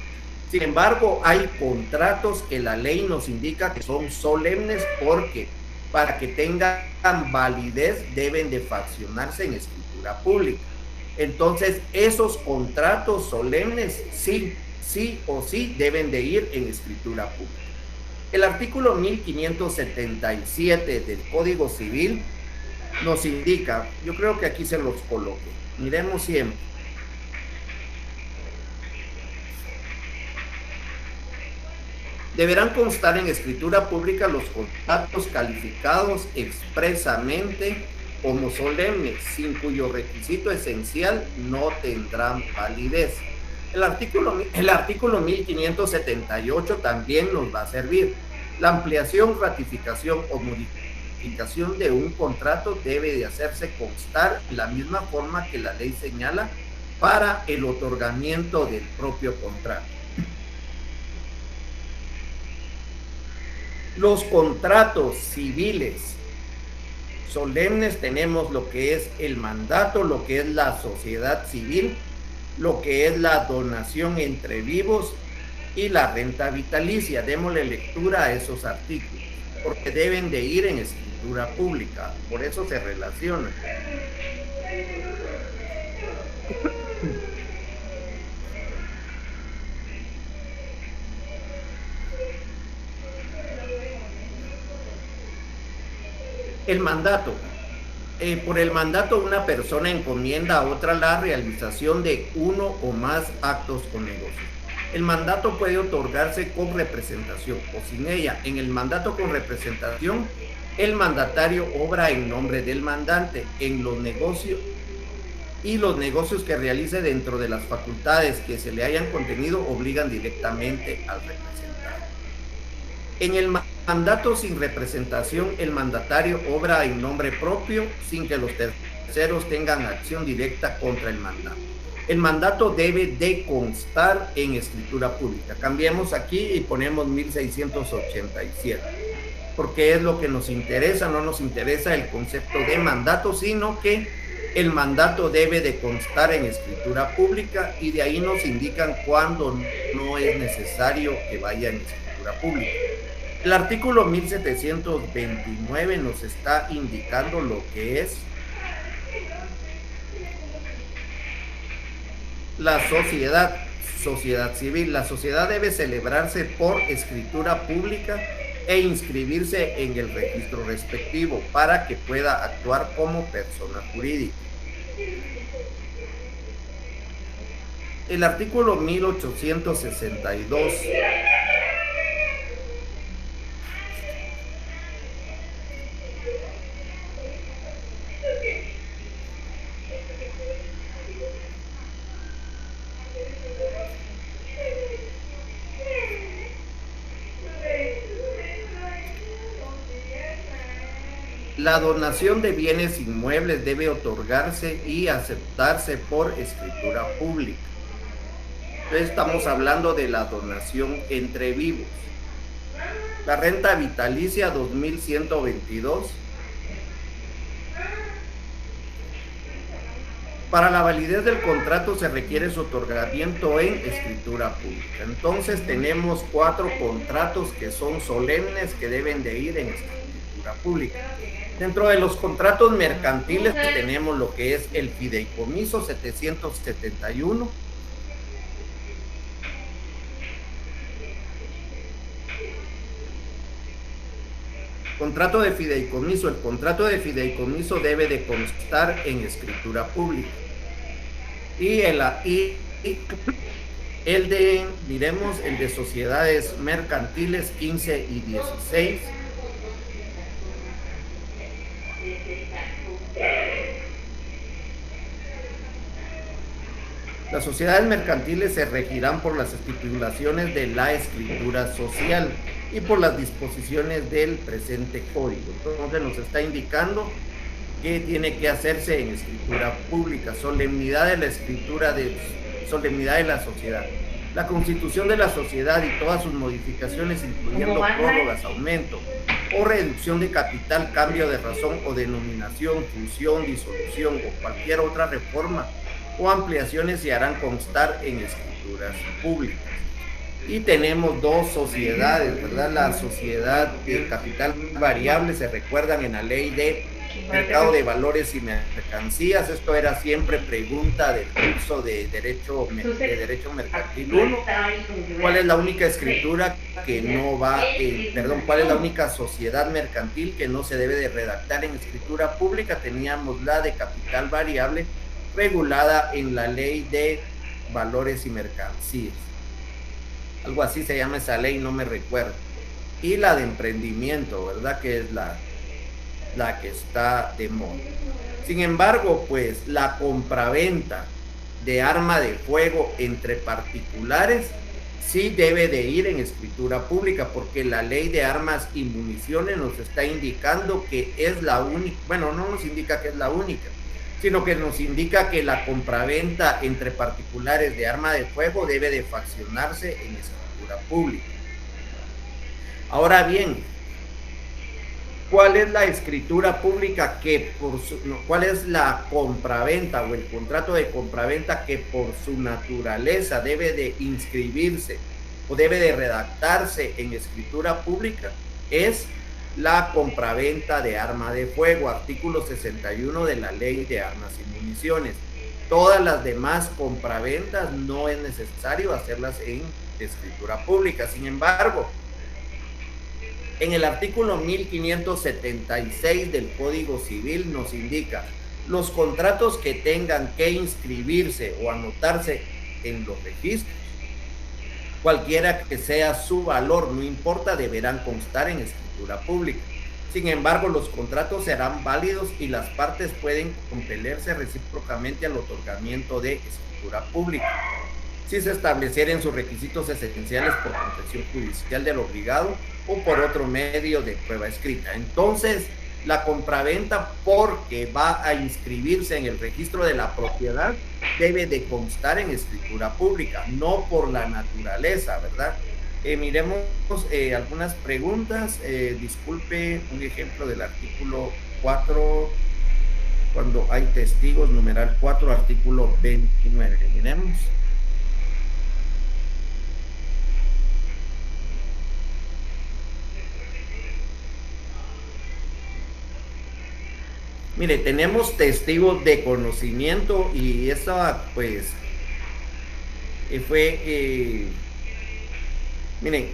Sin embargo, hay contratos que la ley nos indica que son solemnes, porque para que tengan validez deben de faccionarse en escritura pública. Entonces, esos contratos solemnes sí o sí deben de ir en escritura pública. El artículo 1577 del Código Civil nos indica, yo creo que aquí se los coloque, miremos siempre. Deberán constar en escritura pública los contratos calificados expresamente como solemnes, sin cuyo requisito esencial no tendrán validez. El artículo 1578 también nos va a servir. La ampliación, ratificación o modificación de un contrato debe de hacerse constar de la misma forma que la ley señala para el otorgamiento del propio contrato. Los contratos civiles solemnes tenemos lo que es el mandato, lo que es la sociedad civil, lo que es la donación entre vivos y la renta vitalicia. Démosle lectura a esos artículos, porque deben de ir en escritura pública, por eso se relacionan. El mandato. Por el mandato, una persona encomienda a otra la realización de uno o más actos o negocios. El mandato puede otorgarse con representación o sin ella. En el mandato con representación, el mandatario obra en nombre del mandante en los negocios y los negocios que realice dentro de las facultades que se le hayan contenido obligan directamente al representado. En el mandato sin representación, el mandatario obra en nombre propio sin que los terceros tengan acción directa contra el mandato. El mandato debe de constar en escritura pública. Cambiemos aquí y ponemos 1687, porque es lo que nos interesa. No nos interesa el concepto de mandato, sino que el mandato debe de constar en escritura pública, y de ahí nos indican cuándo no es necesario que vaya en escritura pública. El artículo 1729 nos está indicando lo que es la sociedad civil. La sociedad debe celebrarse por escritura pública e inscribirse en el registro respectivo para que pueda actuar como persona jurídica. El artículo 1862 la donación de bienes inmuebles debe otorgarse y aceptarse por escritura pública. Entonces estamos hablando de la donación entre vivos. La renta vitalicia 2122. Para la validez del contrato se requiere su otorgamiento en escritura pública. Entonces tenemos 4 contratos que son solemnes que deben de ir en escritura pública. Dentro de los contratos mercantiles tenemos lo que es el fideicomiso 771. Contrato de fideicomiso. El contrato de fideicomiso debe de constar en escritura pública. Y el de sociedades mercantiles 15 y 16. Las sociedades mercantiles se regirán por las estipulaciones de la escritura social y por las disposiciones del presente código. Entonces nos está indicando que tiene que hacerse en escritura pública. Solemnidad de la escritura, solemnidad de la sociedad. La constitución de la sociedad y todas sus modificaciones, incluyendo prórrogas, aumento o reducción de capital, cambio de razón o denominación, fusión, disolución o cualquier otra reforma o ampliaciones, se harán constar en escrituras públicas. Y tenemos 2 sociedades, ¿verdad? La sociedad de capital variable, se recuerdan en la ley de mercado de valores y mercancías. Esto era siempre pregunta del curso de derecho mercantil 1. ¿Cuál es la única escritura que no va, cuál es la única sociedad mercantil que no se debe de redactar en escritura pública? Teníamos la de capital variable, regulada en la ley de valores y mercancías. Algo así se llama esa ley, no me recuerdo. Y la de emprendimiento, ¿verdad? Que es la que está de moda. Sin embargo, pues la compraventa de arma de fuego entre particulares sí debe de ir en escritura pública, porque la ley de armas y municiones nos está indicando que es la única, bueno, no nos indica que es la única, sino que nos indica que la compraventa entre particulares de arma de fuego debe de faccionarse en escritura pública. Ahora bien, ¿Cuál es la escritura pública que por su, no, cuál es la compraventa o el contrato de compraventa que por su naturaleza debe de inscribirse o debe de redactarse en escritura pública? Es la compraventa de arma de fuego, artículo 61 de la Ley de Armas y Municiones. Todas las demás compraventas no es necesario hacerlas en escritura pública. Sin embargo, en el artículo 1576 del Código Civil nos indica: los contratos que tengan que inscribirse o anotarse en los registros, cualquiera que sea su valor, no importa, deberán constar en escritura pública. Sin embargo, los contratos serán válidos y las partes pueden compelerse recíprocamente al otorgamiento de escritura pública, si se establecieren sus requisitos esenciales por confesión judicial del obligado o por otro medio de prueba escrita. Entonces, la compraventa, porque va a inscribirse en el registro de la propiedad, debe de constar en escritura pública, no por la naturaleza, ¿verdad? Miremos algunas preguntas. Disculpe, un ejemplo del artículo 4, cuando hay testigos, numeral 4, artículo 29. Miremos. Mire, tenemos testigos de conocimiento y esa pues miren,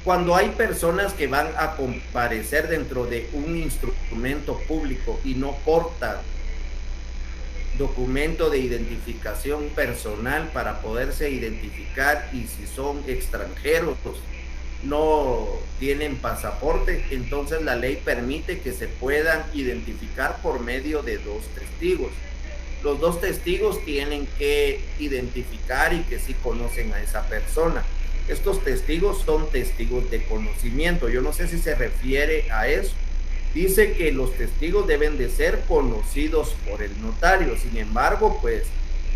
cuando hay personas que van a comparecer dentro de un instrumento público y no portan documento de identificación personal para poderse identificar, y si son extranjeros no tienen pasaporte, entonces la ley permite que se puedan identificar por medio de dos testigos. Los dos testigos tienen que identificar y que sí conocen a esa persona. Estos testigos son testigos de conocimiento. Yo no sé si se refiere a eso. Dice que los testigos deben de ser conocidos por el notario. Sin embargo, pues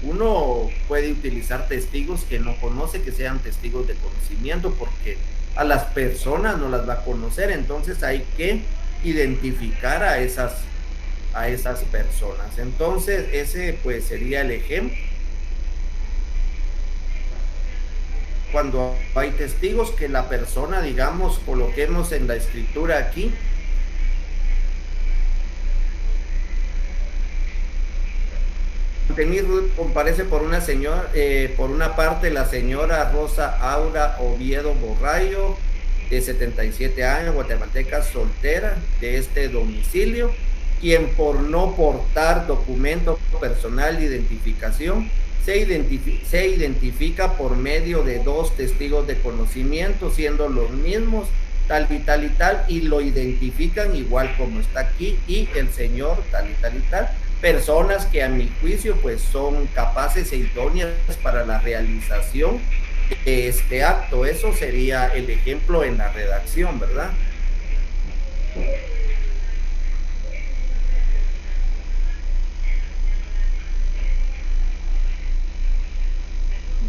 uno puede utilizar testigos que no conoce, que sean testigos de conocimiento, porque a las personas no las va a conocer. Entonces hay que identificar a esas personas. Entonces ese pues sería el ejemplo. Cuando hay testigos, que la persona, digamos, coloquemos en la escritura aquí, comparece por una señora, por una parte la señora Rosa Aura Oviedo Borrayo, de 77 años, guatemalteca, soltera, de este domicilio, quien por no portar documento personal de identificación se identifica por medio de dos testigos de conocimiento, siendo los mismos tal y tal y tal, y lo identifican igual como está aquí, y el señor tal y tal y tal, personas que a mi juicio pues son capaces e idóneas para la realización de este acto. Eso sería el ejemplo en la redacción, ¿verdad?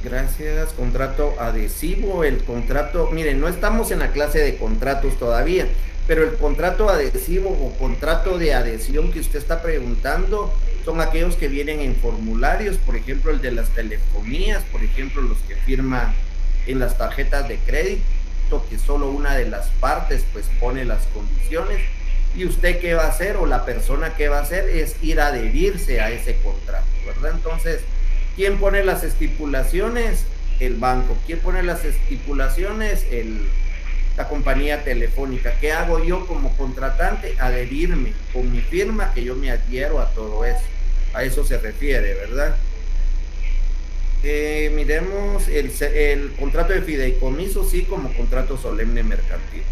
Gracias. Contrato adhesivo. El contrato, miren, no estamos en la clase de contratos todavía, pero el contrato adhesivo o contrato de adhesión que usted está preguntando son aquellos que vienen en formularios, por ejemplo el de las telefonías, por ejemplo los que firman en las tarjetas de crédito, que solo una de las partes pues pone las condiciones, y usted qué va a hacer, o la persona qué va a hacer, es ir a adherirse a ese contrato, ¿verdad? Entonces, ¿quién pone las estipulaciones? El banco. ¿Quién pone las estipulaciones? La compañía telefónica. ¿Qué hago yo como contratante? Adherirme con mi firma, que yo me adhiero a todo eso. A eso se refiere, ¿verdad? Miremos el contrato de fideicomiso, sí, como contrato solemne mercantil.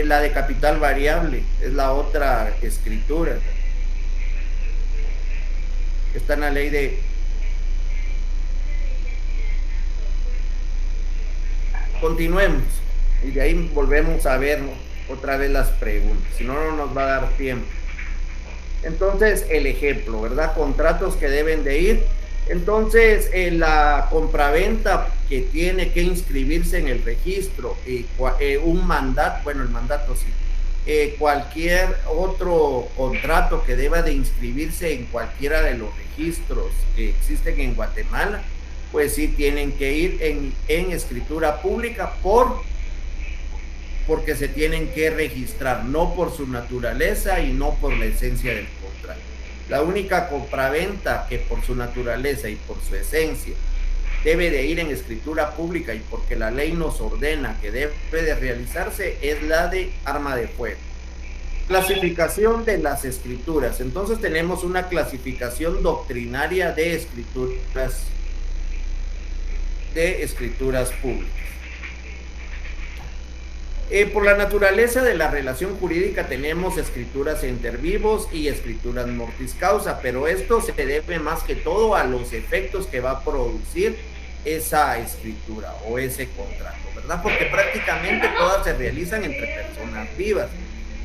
La de capital variable es la otra escritura. Está en la ley de... Continuemos y de ahí volvemos a ver otra vez las preguntas, si no, no nos va a dar tiempo. Entonces, el ejemplo, ¿verdad? Contratos que deben de ir Entonces, la compraventa que tiene que inscribirse en el registro, un mandato, bueno, el mandato sí, cualquier otro contrato que deba de inscribirse en cualquiera de los registros que existen en Guatemala, pues sí tienen que ir en escritura pública porque se tienen que registrar, no por su naturaleza y no por la esencia del contrato. La única compraventa que por su naturaleza y por su esencia debe de ir en escritura pública y porque la ley nos ordena que debe de realizarse es la de arma de fuego. Clasificación de las escrituras. Entonces tenemos una clasificación doctrinaria de escrituras públicas. Por la naturaleza de la relación jurídica tenemos escrituras inter vivos y escrituras mortis causa, pero esto se debe más que todo a los efectos que va a producir esa escritura o ese contrato, ¿verdad? Porque prácticamente todas se realizan entre personas vivas,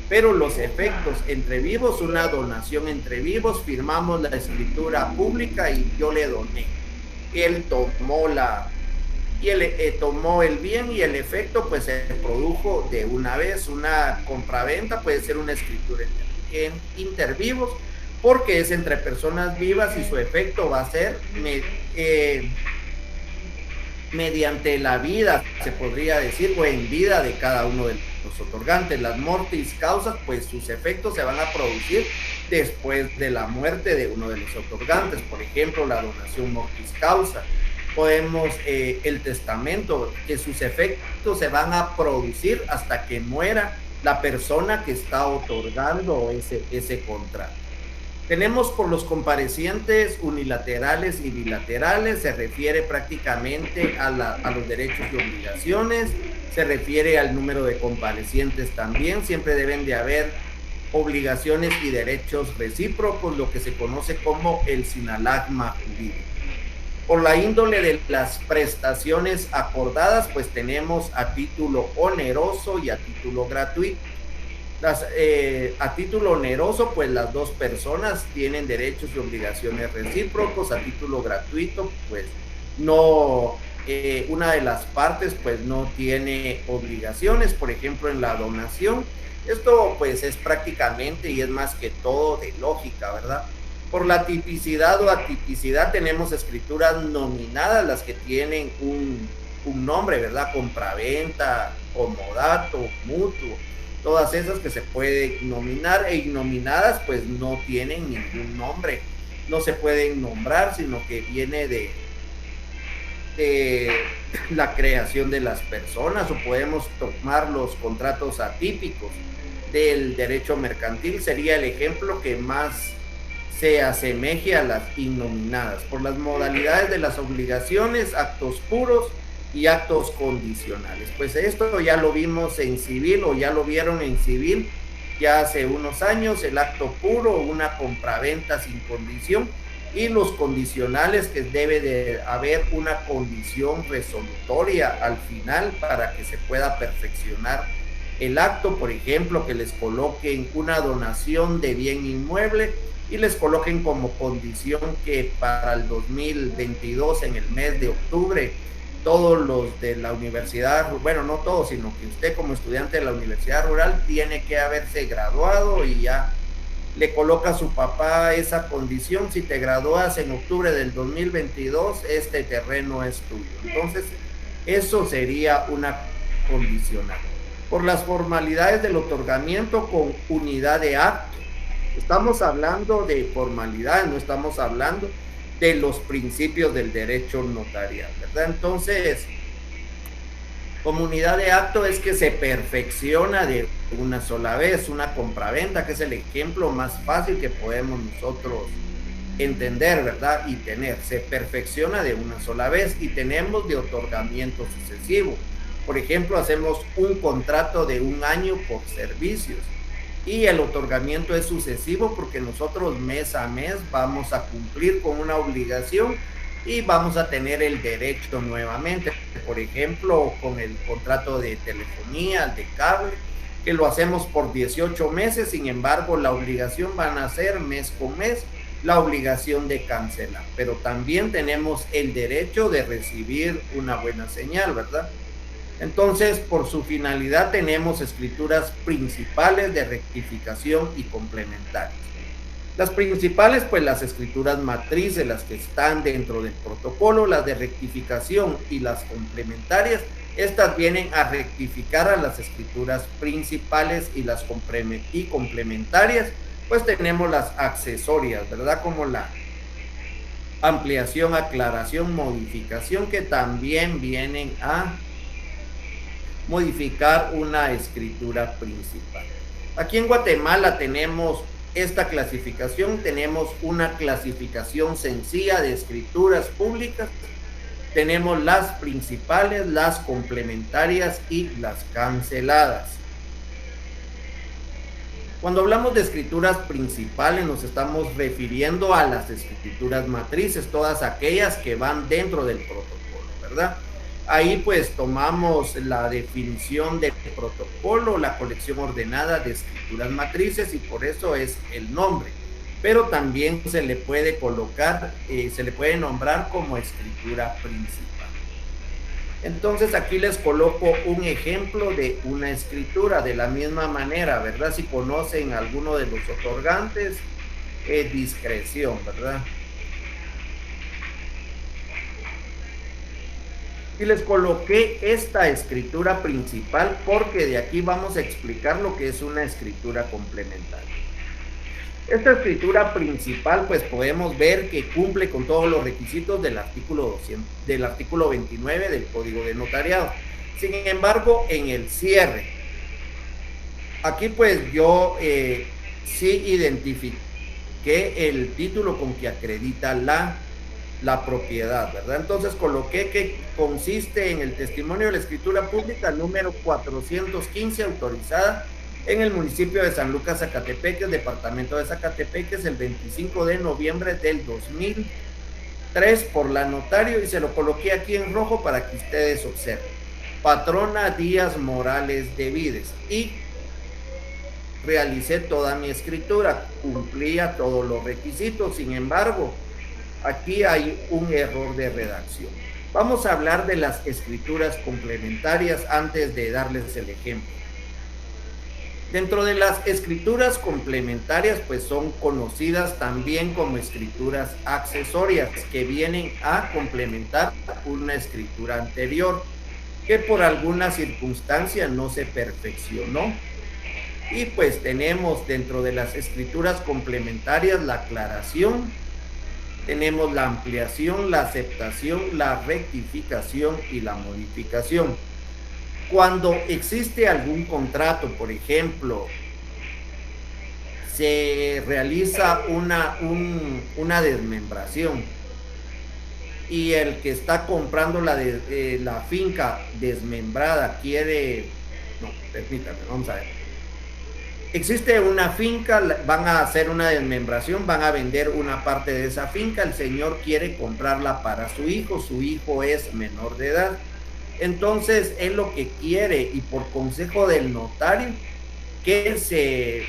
pero los efectos entre vivos, una donación entre vivos, firmamos la escritura pública y yo le doné. Él tomó tomó el bien y el efecto pues se produjo de una vez. Una compraventa puede ser una escritura inter vivos porque es entre personas vivas y su efecto va a ser mediante la vida, se podría decir, o en vida de cada uno de los otorgantes. Las mortis causas, pues sus efectos se van a producir después de la muerte de uno de los otorgantes. Por ejemplo, la donación mortis causa. Podemos el testamento, que sus efectos se van a producir hasta que muera la persona que está otorgando ese contrato. Tenemos por los comparecientes unilaterales y bilaterales, se refiere prácticamente a los derechos y obligaciones, se refiere al número de comparecientes también. Siempre deben de haber obligaciones y derechos recíprocos, lo que se conoce como el sinalagma jurídico. Por la índole de las prestaciones acordadas, pues tenemos a título oneroso y a título gratuito. A título oneroso, pues las dos personas tienen derechos y obligaciones recíprocos. A título gratuito, pues no, una de las partes pues no tiene obligaciones. Por ejemplo, en la donación, esto pues es prácticamente y es más que todo de lógica, ¿verdad? Por la tipicidad o atipicidad tenemos escrituras nominadas, las que tienen un nombre, ¿verdad? Compraventa, comodato, mutuo, todas esas que se pueden nominar, e innominadas pues no tienen ningún nombre, no se pueden nombrar, sino que viene de la creación de las personas. O podemos tomar los contratos atípicos del derecho mercantil, sería el ejemplo que más se asemeje a las innominadas. Por las modalidades de las obligaciones, actos puros y actos condicionales. Pues esto ya lo vimos en civil, o ya lo vieron en civil ya hace unos años. El acto puro, una compraventa sin condición, y los condicionales, que debe de haber una condición resolutoria al final para que se pueda perfeccionar el acto. Por ejemplo, que les coloquen una donación de bien inmueble y les coloquen como condición que para el 2022, en el mes de octubre, todos los de la universidad, bueno, no todos, sino que usted como estudiante de la Universidad Rural tiene que haberse graduado, y ya le coloca a su papá esa condición: si te gradúas en octubre del 2022, este terreno es tuyo. Entonces, eso sería una condicional. Por las formalidades del otorgamiento con unidad de acto. Estamos hablando de formalidades, no estamos hablando de los principios del derecho notarial, ¿verdad? Entonces, comunidad de acto es que se perfecciona de una sola vez. Una compraventa, que es el ejemplo más fácil que podemos nosotros entender, ¿verdad? Y tener, se perfecciona de una sola vez. Y tenemos de otorgamiento sucesivo. Por ejemplo, hacemos un contrato de 1 año por servicios, y el otorgamiento es sucesivo porque nosotros mes a mes vamos a cumplir con una obligación y vamos a tener el derecho nuevamente. Por ejemplo, con el contrato de telefonía, de cable, que lo hacemos por 18 meses, sin embargo la obligación van a ser mes con mes la obligación de cancelar, pero también tenemos el derecho de recibir una buena señal, ¿verdad? Entonces, por su finalidad tenemos escrituras principales de rectificación y complementarias. Las principales, pues las escrituras matrices, las que están dentro del protocolo, las de rectificación y las complementarias, estas vienen a rectificar a las escrituras principales y las complementarias, pues tenemos las accesorias, ¿verdad? Como la ampliación, aclaración, modificación, que también vienen a modificar una escritura principal. Aquí en Guatemala tenemos esta clasificación, tenemos una clasificación sencilla de escrituras públicas, tenemos las principales, las complementarias y las canceladas. Cuando hablamos de escrituras principales nos estamos refiriendo a las escrituras matrices, todas aquellas que van dentro del protocolo, ¿verdad? Ahí pues tomamos la definición de protocolo, la colección ordenada de escrituras matrices, y por eso es el nombre. Pero también se le puede colocar, se le puede nombrar como escritura principal. Entonces aquí les coloco un ejemplo de una escritura de la misma manera, ¿verdad? Si conocen alguno de los otorgantes, discreción, ¿verdad? Y les coloqué esta escritura principal porque de aquí vamos a explicar lo que es una escritura complementaria. Esta escritura principal, pues podemos ver que cumple con todos los requisitos del artículo 29 del Código de Notariado. Sin embargo, en el cierre, aquí pues yo sí identifiqué el título con que acredita la propiedad, ¿verdad? Entonces coloqué que consiste en el testimonio de la escritura pública número 415, autorizada en el municipio de San Lucas, Zacatepeques, departamento de Zacatepeques, el 25 de noviembre del 2003 por la notario, y se lo coloqué aquí en rojo para que ustedes observen. Patrona Díaz Morales de Vides, y realicé toda mi escritura, cumplía todos los requisitos. Sin embargo, aquí hay un error de redacción. Vamos a hablar de las escrituras complementarias antes de darles el ejemplo. Dentro de las escrituras complementarias, pues son conocidas también como escrituras accesorias, que vienen a complementar una escritura anterior que por alguna circunstancia no se perfeccionó. Y pues tenemos dentro de las escrituras complementarias la aclaración, tenemos la ampliación, la aceptación, la rectificación y la modificación. Cuando existe algún contrato, por ejemplo, se realiza una desmembración y el que está comprando la finca desmembrada quiere... No, permítame, vamos a ver. Existe una finca, van a hacer una desmembración, van a vender una parte de esa finca, el señor quiere comprarla para su hijo es menor de edad. Entonces, él lo que quiere, y por consejo del notario, que se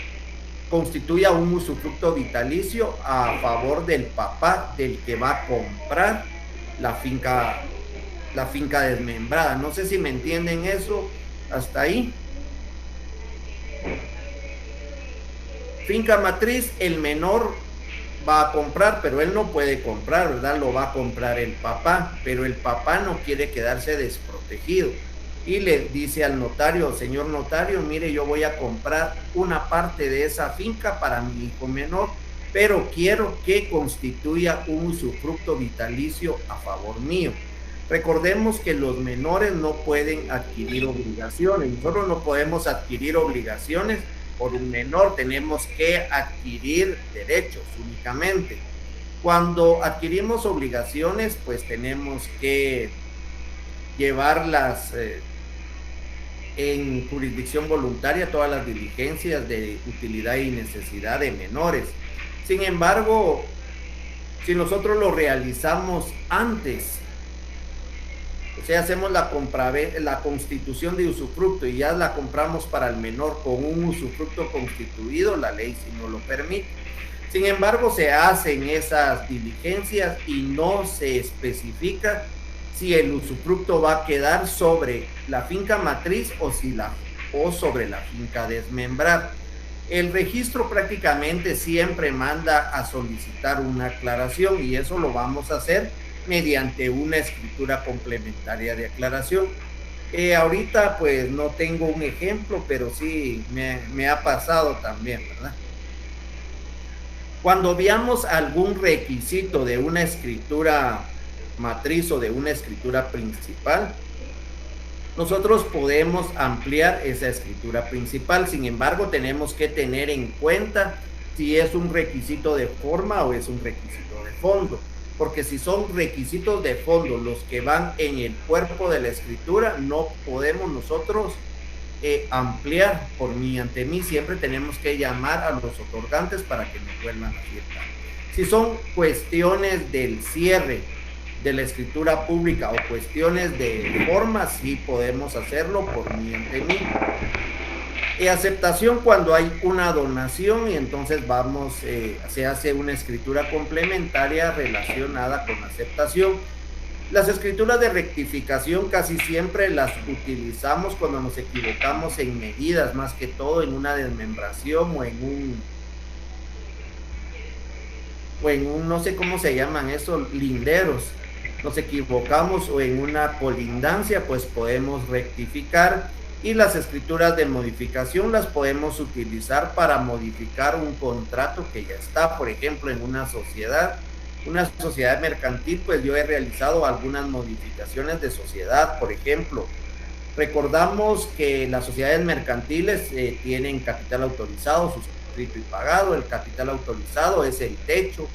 constituya un usufructo vitalicio a favor del papá del que va a comprar la finca desmembrada. No sé si me entienden eso hasta ahí. Finca matriz, el menor va a comprar, pero él no puede comprar, ¿verdad? Lo va a comprar el papá, pero el papá no quiere quedarse desprotegido y le dice al notario: señor notario, mire, yo voy a comprar una parte de esa finca para mi hijo menor, pero quiero que constituya un usufructo vitalicio a favor mío. Recordemos que los menores no pueden adquirir obligaciones, nosotros no podemos adquirir obligaciones por un menor, tenemos que adquirir derechos únicamente. Cuando adquirimos obligaciones, pues tenemos que llevarlas en jurisdicción voluntaria, todas las diligencias de utilidad y necesidad de menores. Sin embargo, si nosotros lo realizamos antes, o sea, hacemos la constitución de usufructo y ya la compramos para el menor con un usufructo constituido, la ley sí no lo permite. Sin embargo, se hacen esas diligencias y no se especifica si el usufructo va a quedar sobre la finca matriz o sobre la finca desmembrada. El registro prácticamente siempre manda a solicitar una aclaración y eso lo vamos a hacer mediante una escritura complementaria de aclaración. Ahorita pues no tengo un ejemplo, pero sí me ha pasado también, ¿verdad? Cuando veamos algún requisito de una escritura matriz o de una escritura principal, nosotros podemos ampliar esa escritura principal. Sin embargo, tenemos que tener en cuenta si es un requisito de forma o es un requisito de fondo, porque si son requisitos de fondo los que van en el cuerpo de la escritura, no podemos nosotros ampliar por mí ante mí. Siempre tenemos que llamar a los otorgantes para que nos vuelvan a firmar. Si son cuestiones del cierre de la escritura pública o cuestiones de forma, sí podemos hacerlo por mí ante mí. Aceptación cuando hay una donación y entonces se hace una escritura complementaria relacionada con aceptación. Las escrituras de rectificación casi siempre las utilizamos cuando nos equivocamos en medidas, más que todo en una desmembración o en un no sé cómo se llaman esos, linderos. Nos equivocamos o en una colindancia, pues podemos rectificar. Y las escrituras de modificación las podemos utilizar para modificar un contrato que ya está. Por ejemplo, en una sociedad mercantil, pues yo he realizado algunas modificaciones de sociedad. Por ejemplo, recordamos que las sociedades mercantiles tienen capital autorizado, suscrito y pagado. El capital autorizado es el techo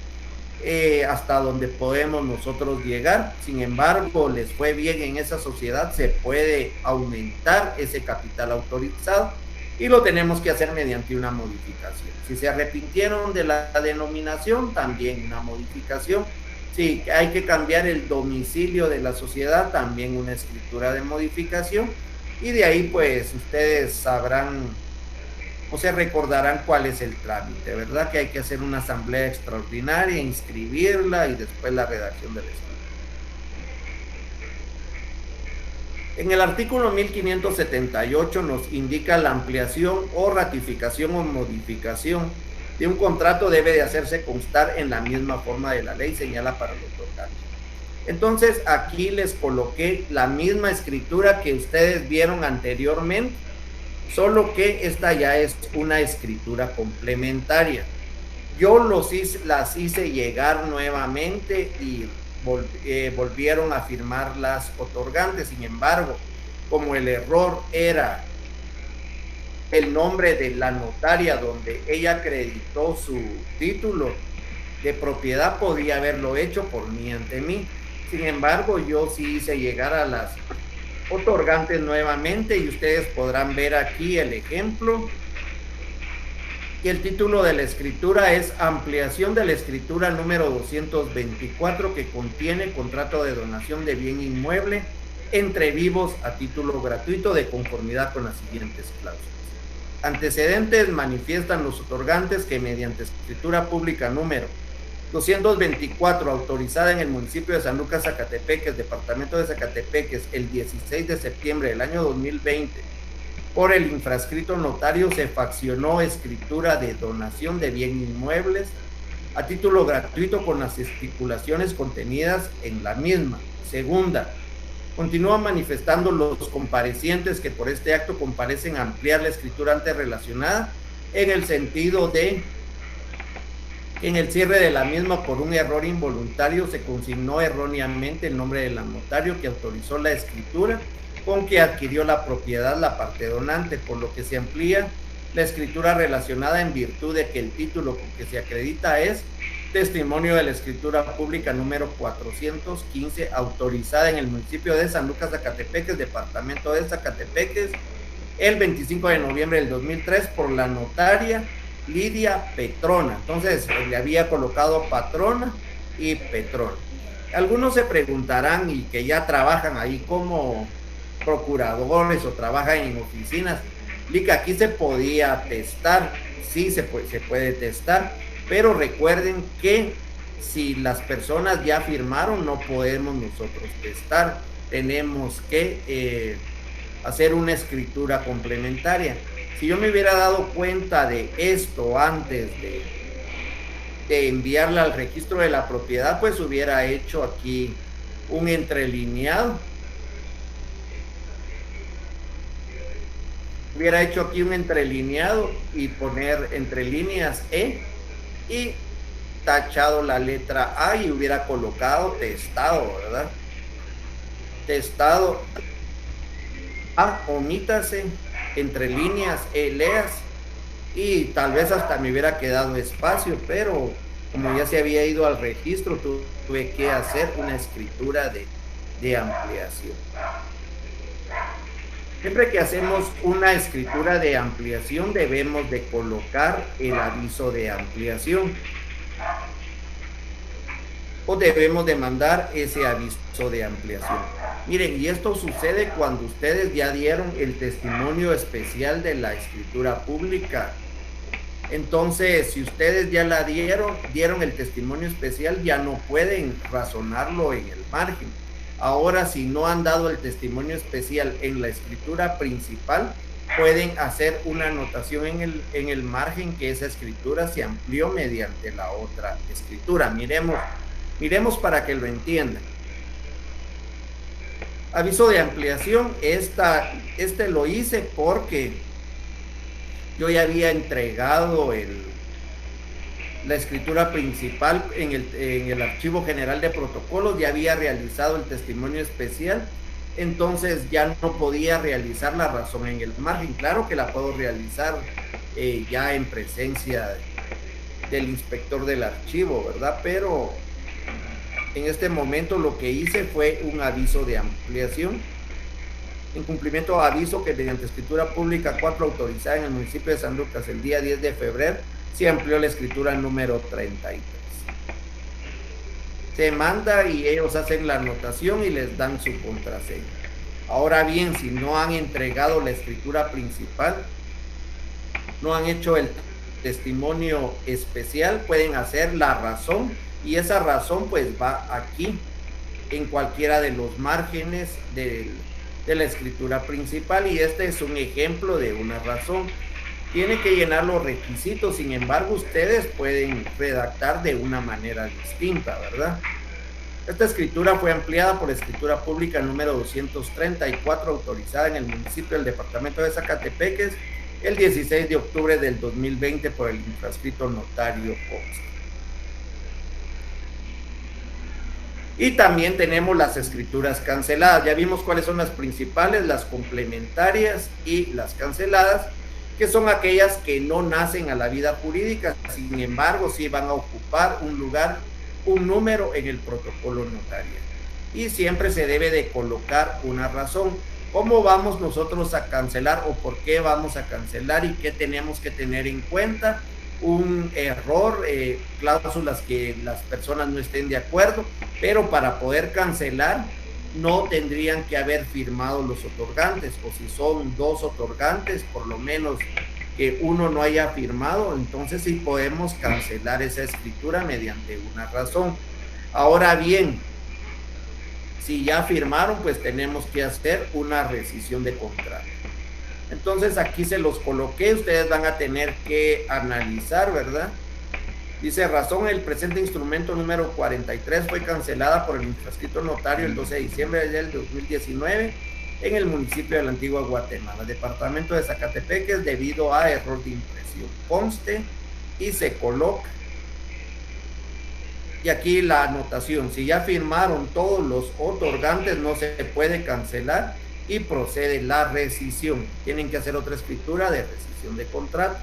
hasta donde podemos nosotros llegar. Sin embargo, les fue bien en esa sociedad, se puede aumentar ese capital autorizado y lo tenemos que hacer mediante una modificación. Si se arrepintieron de la denominación, también una modificación. Si hay que cambiar el domicilio de la sociedad, también una escritura de modificación. Y de ahí pues ustedes sabrán o se recordarán cuál es el trámite, ¿verdad? Que hay que hacer una asamblea extraordinaria, inscribirla y después la redacción del escrito. En el artículo 1578 nos indica la ampliación o ratificación o modificación de un contrato debe de hacerse constar en la misma forma de la ley, señala para el otorgante. Entonces aquí les coloqué la misma escritura que ustedes vieron anteriormente, solo que esta ya es una escritura complementaria. Yo las hice llegar nuevamente y volvieron a firmar las otorgantes. Sin embargo, como el error era el nombre de la notaria donde ella acreditó su título de propiedad, podía haberlo hecho por mí ante mí. Sin embargo, yo sí hice llegar a las otorgantes nuevamente y ustedes podrán ver aquí el ejemplo. Y el título de la escritura es ampliación de la escritura número 224 que contiene contrato de donación de bien inmueble entre vivos a título gratuito de conformidad con las siguientes cláusulas. Antecedentes: manifiestan los otorgantes que mediante escritura pública número 224 autorizada en el municipio de San Lucas, Zacatepeques, departamento de Zacatepeques, el 16 de septiembre del año 2020, por el infrascrito notario se faccionó escritura de donación de bien inmuebles a título gratuito con las estipulaciones contenidas en la misma. Segunda, continúan manifestando los comparecientes que por este acto comparecen a ampliar la escritura antes relacionada en el sentido de en el cierre de la misma por un error involuntario se consignó erróneamente el nombre del notario que autorizó la escritura con que adquirió la propiedad la parte donante, por lo que se amplía la escritura relacionada en virtud de que el título con que se acredita es testimonio de la escritura pública número 415 autorizada en el municipio de San Lucas, Zacatepeques, departamento de Zacatepeques, el 25 de noviembre del 2003 por la notaria Lidia Petrona. Entonces le había colocado patrona y Petrona. Algunos se preguntarán, y que ya trabajan ahí como procuradores o trabajan en oficinas, Lica, aquí se podía testar. Sí, se puede testar, Pero recuerden que si las personas ya firmaron, no podemos nosotros testar, tenemos que hacer una escritura complementaria. Si yo me hubiera dado cuenta de esto antes de enviarla al registro de la propiedad, pues hubiera hecho aquí un entrelineado. Hubiera hecho aquí un entrelineado y poner entre líneas E y tachado la letra A y hubiera colocado testado, ¿verdad? Testado A, omítase, entre líneas E, leas, y tal vez hasta me hubiera quedado espacio, pero como ya se había ido al registro, tuve que hacer una escritura de ampliación. Siempre que hacemos una escritura de ampliación, debemos de colocar el aviso de ampliación. O debemos de mandar ese aviso de ampliación. Miren, y esto sucede cuando ustedes ya dieron el testimonio especial de la escritura pública. Entonces, si ustedes ya la dieron el testimonio especial, ya no pueden razonarlo en el margen. Ahora, si no han dado el testimonio especial en la escritura principal, pueden hacer una anotación en el margen que esa escritura se amplió mediante la otra escritura. Miremos para que lo entiendan. Aviso de ampliación, este lo hice porque yo ya había entregado la escritura principal en el Archivo General de Protocolos, ya había realizado el testimonio especial, entonces ya no podía realizar la razón en el margen. Claro que la puedo realizar ya en presencia del inspector del archivo, ¿verdad? Pero en este momento lo que hice fue un aviso de ampliación. En cumplimiento a aviso que mediante escritura pública 4 autorizada en el municipio de San Lucas el día 10 de febrero, se amplió la escritura número 33. Se manda y ellos hacen la anotación y les dan su contraseña. Ahora bien, si no han entregado la escritura principal, no han hecho el testimonio especial, pueden hacer la razón, y esa razón pues va aquí en cualquiera de los márgenes de la escritura principal, y este es un ejemplo de una razón. Tiene que llenar los requisitos, sin embargo ustedes pueden redactar de una manera distinta, ¿verdad? Esta escritura fue ampliada por escritura pública número 234 autorizada en el municipio del departamento de Zacatepeques el 16 de octubre del 2020 por el infrascrito notario Ponce. Y también tenemos las escrituras canceladas. Ya vimos cuáles son las principales, las complementarias y las canceladas, que son aquellas que no nacen a la vida jurídica, sin embargo sí van a ocupar un lugar, un número en el protocolo notarial. Y siempre se debe de colocar una razón. ¿Cómo vamos nosotros a cancelar o por qué vamos a cancelar y qué tenemos que tener en cuenta? Un error, cláusulas que las personas no estén de acuerdo, pero para poder cancelar no tendrían que haber firmado los otorgantes, o si son 2 otorgantes, por lo menos que uno no haya firmado, entonces sí podemos cancelar esa escritura mediante una razón. Ahora bien, si ya firmaron, pues tenemos que hacer una rescisión de contrato. Entonces aquí se los coloqué, ustedes van a tener que analizar, ¿verdad? Dice, razón, el presente instrumento número 43 fue cancelada por el infrascrito notario el 12 de diciembre del 2019 en el municipio de la Antigua Guatemala, departamento de Zacatepeques, debido a error de impresión. Conste y se coloca. Y aquí la anotación, si ya firmaron todos los otorgantes, no se puede cancelar y procede la rescisión. Tienen que hacer otra escritura de rescisión de contrato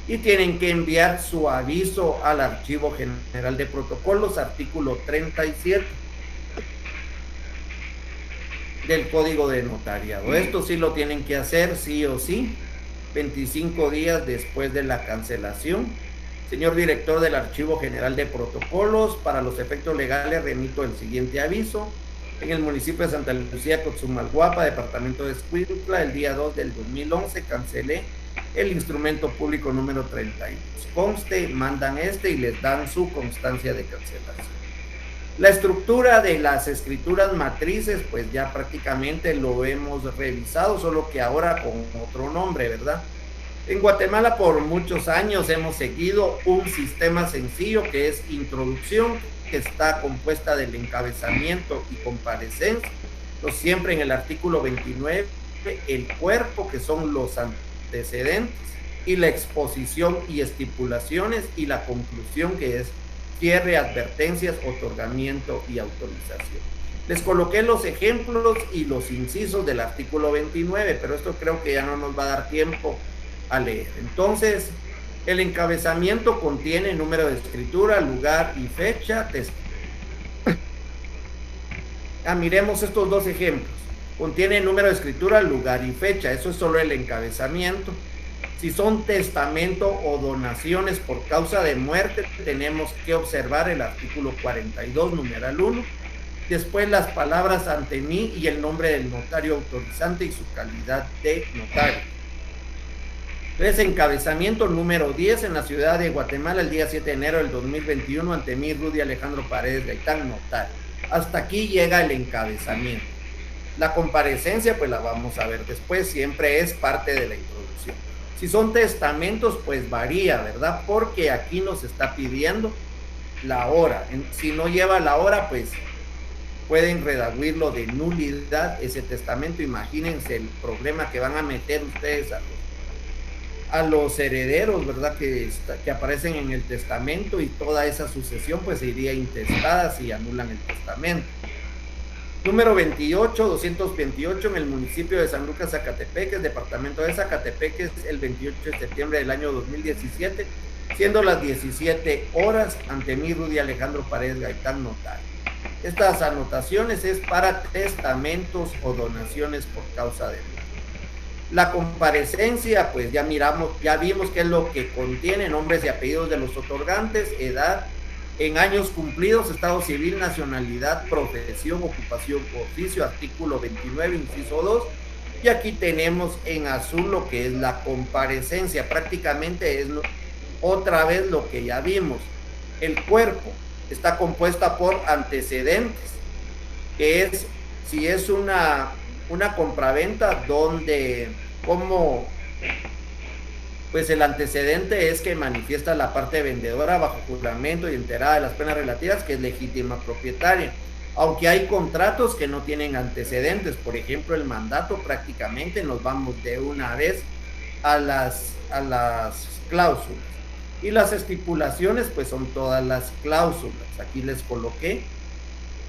y tienen que enviar su aviso al Archivo General de Protocolos, artículo 37 del Código de Notariado. Esto sí lo tienen que hacer sí o sí, 25 días después de la cancelación. Señor director del Archivo General de Protocolos, para los efectos legales remito el siguiente aviso. En el municipio de Santa Lucía, Cotzumalguapa, departamento de Escuintla, el día 2 del 2011 cancelé el instrumento público número 32. Conste, mandan y les dan su constancia de cancelación. La estructura de las escrituras matrices, pues ya prácticamente lo hemos revisado, solo que ahora con otro nombre, ¿verdad? En Guatemala por muchos años hemos seguido un sistema sencillo que es introducción, que está compuesta del encabezamiento y comparecencia, siempre en el artículo 29, el cuerpo, que son los antecedentes, y la exposición y estipulaciones, y la conclusión, que es cierre, advertencias, otorgamiento y autorización. Les coloqué los ejemplos y los incisos del artículo 29, pero esto creo que ya no nos va a dar tiempo a leer. Entonces, el encabezamiento contiene número de escritura, lugar y fecha. Miremos estos dos ejemplos. Contiene número de escritura, lugar y fecha. Eso es solo el encabezamiento. Si son testamento o donaciones por causa de muerte, tenemos que observar el artículo 42, numeral 1. Después las palabras ante mí y el nombre del notario autorizante y su calidad de notario. Entonces, encabezamiento número 10 en la ciudad de Guatemala el día 7 de enero del 2021 ante mí, Rudy Alejandro Paredes Gaitán, notario. Hasta aquí llega el encabezamiento. La comparecencia, pues la vamos a ver después, siempre es parte de la introducción. Si son testamentos, pues varía, ¿verdad? Porque aquí nos está pidiendo la hora. Si no lleva la hora, pues pueden redaguirlo de nulidad ese testamento. Imagínense el problema que van a meter ustedes a los herederos, ¿verdad? Que aparecen en el testamento, y toda esa sucesión pues se iría intestada si anulan el testamento. Número 28, 228 en el municipio de San Lucas, Zacatepeques, departamento de Zacatepeques, el 28 de septiembre del año 2017, siendo las 17 horas, ante mí, Rudy Alejandro Paredes Gaitán, notario. Estas anotaciones es para testamentos o donaciones por causa de muerte. La comparecencia, pues ya vimos qué es lo que contiene: nombres y apellidos de los otorgantes, edad, en años cumplidos, estado civil, nacionalidad, profesión, ocupación o oficio, artículo 29, inciso 2. Y aquí tenemos en azul lo que es la comparecencia. Prácticamente es otra vez lo que ya vimos. El cuerpo está compuesta por antecedentes, que es, si es una compraventa donde, pues el antecedente es que manifiesta la parte vendedora bajo juramento y enterada de las penas relativas, que es legítima propietaria. Aunque hay contratos que no tienen antecedentes, por ejemplo el mandato, prácticamente nos vamos de una vez a las cláusulas. Y las estipulaciones, pues son todas las cláusulas. Aquí les coloqué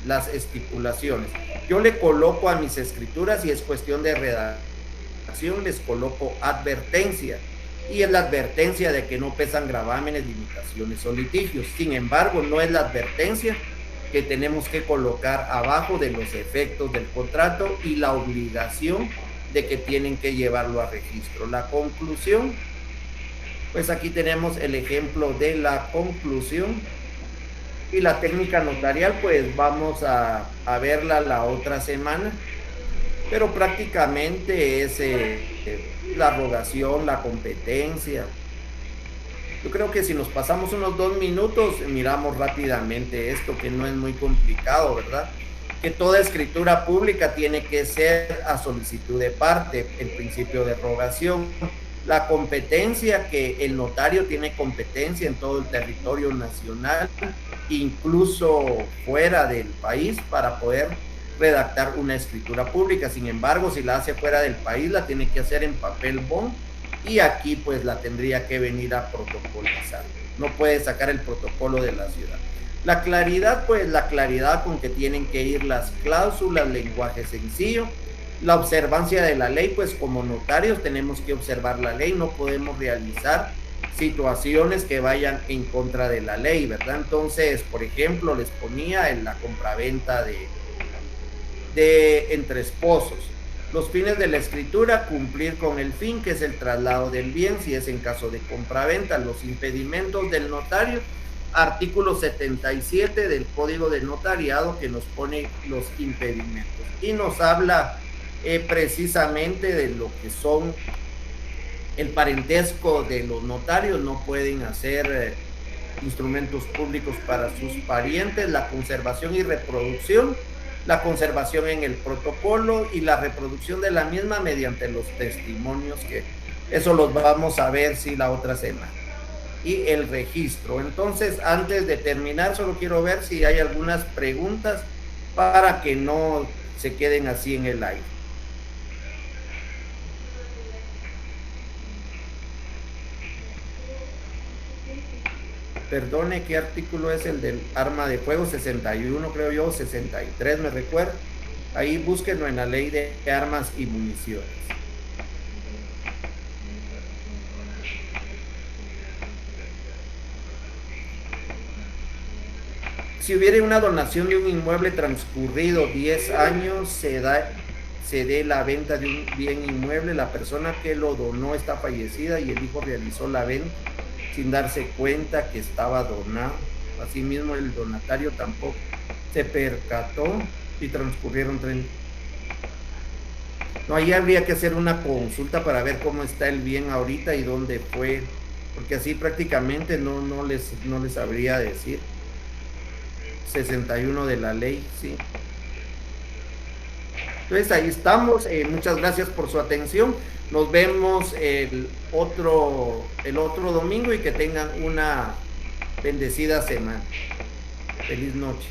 las estipulaciones. Yo le coloco a mis escrituras, y es cuestión de redacción, les coloco advertencia, y es la advertencia de que no pesan gravámenes, limitaciones o litigios. Sin embargo, no es la advertencia que tenemos que colocar abajo de los efectos del contrato y la obligación de que tienen que llevarlo a registro. La conclusión, pues aquí tenemos el ejemplo de la conclusión. Y la técnica notarial, pues vamos a verla la otra semana, pero prácticamente es la rogación, la competencia. Yo creo que si nos pasamos unos 2 minutos, miramos rápidamente esto, que no es muy complicado, ¿verdad? Que toda escritura pública tiene que ser a solicitud de parte, el principio de rogación. La competencia, que el notario tiene competencia en todo el territorio nacional, incluso fuera del país, para poder redactar una escritura pública. Sin embargo, si la hace fuera del país, la tiene que hacer en papel bond, y aquí pues la tendría que venir a protocolizar. No puede sacar el protocolo de la ciudad. La claridad, pues la claridad con que tienen que ir las cláusulas, lenguaje sencillo. La observancia de la ley, pues como notarios tenemos que observar la ley, no podemos realizar situaciones que vayan en contra de la ley, ¿verdad? Entonces, por ejemplo, les ponía en la compraventa de entre esposos. Los fines de la escritura: cumplir con el fin, que es el traslado del bien, si es en caso de compraventa. Los impedimentos del notario, artículo 77 del Código de Notariado, que nos pone los impedimentos y nos habla precisamente de lo que son el parentesco de los notarios, no pueden hacer instrumentos públicos para sus parientes, la conservación y reproducción, la conservación en el protocolo y la reproducción de la misma mediante los testimonios, que eso los vamos a ver sí la otra semana, y el registro. Entonces, antes de terminar, solo quiero ver si hay algunas preguntas para que no se queden así en el aire. Perdone, ¿qué artículo es el del arma de fuego? 61, creo yo, 63, me recuerdo. Ahí búsquenlo en la ley de armas y municiones. Si hubiera una donación de un inmueble transcurrido 10 años, se dé la venta de un bien inmueble, la persona que lo donó está fallecida y el hijo realizó la venta sin darse cuenta que estaba donado. Asimismo, el donatario tampoco se percató y transcurrieron 30. No, ahí habría que hacer una consulta para ver cómo está el bien ahorita y dónde fue, porque así prácticamente no les sabría decir. 61 de la ley, sí. Entonces ahí estamos. Muchas gracias por su atención. Nos vemos el otro domingo y que tengan una bendecida semana. Feliz noche.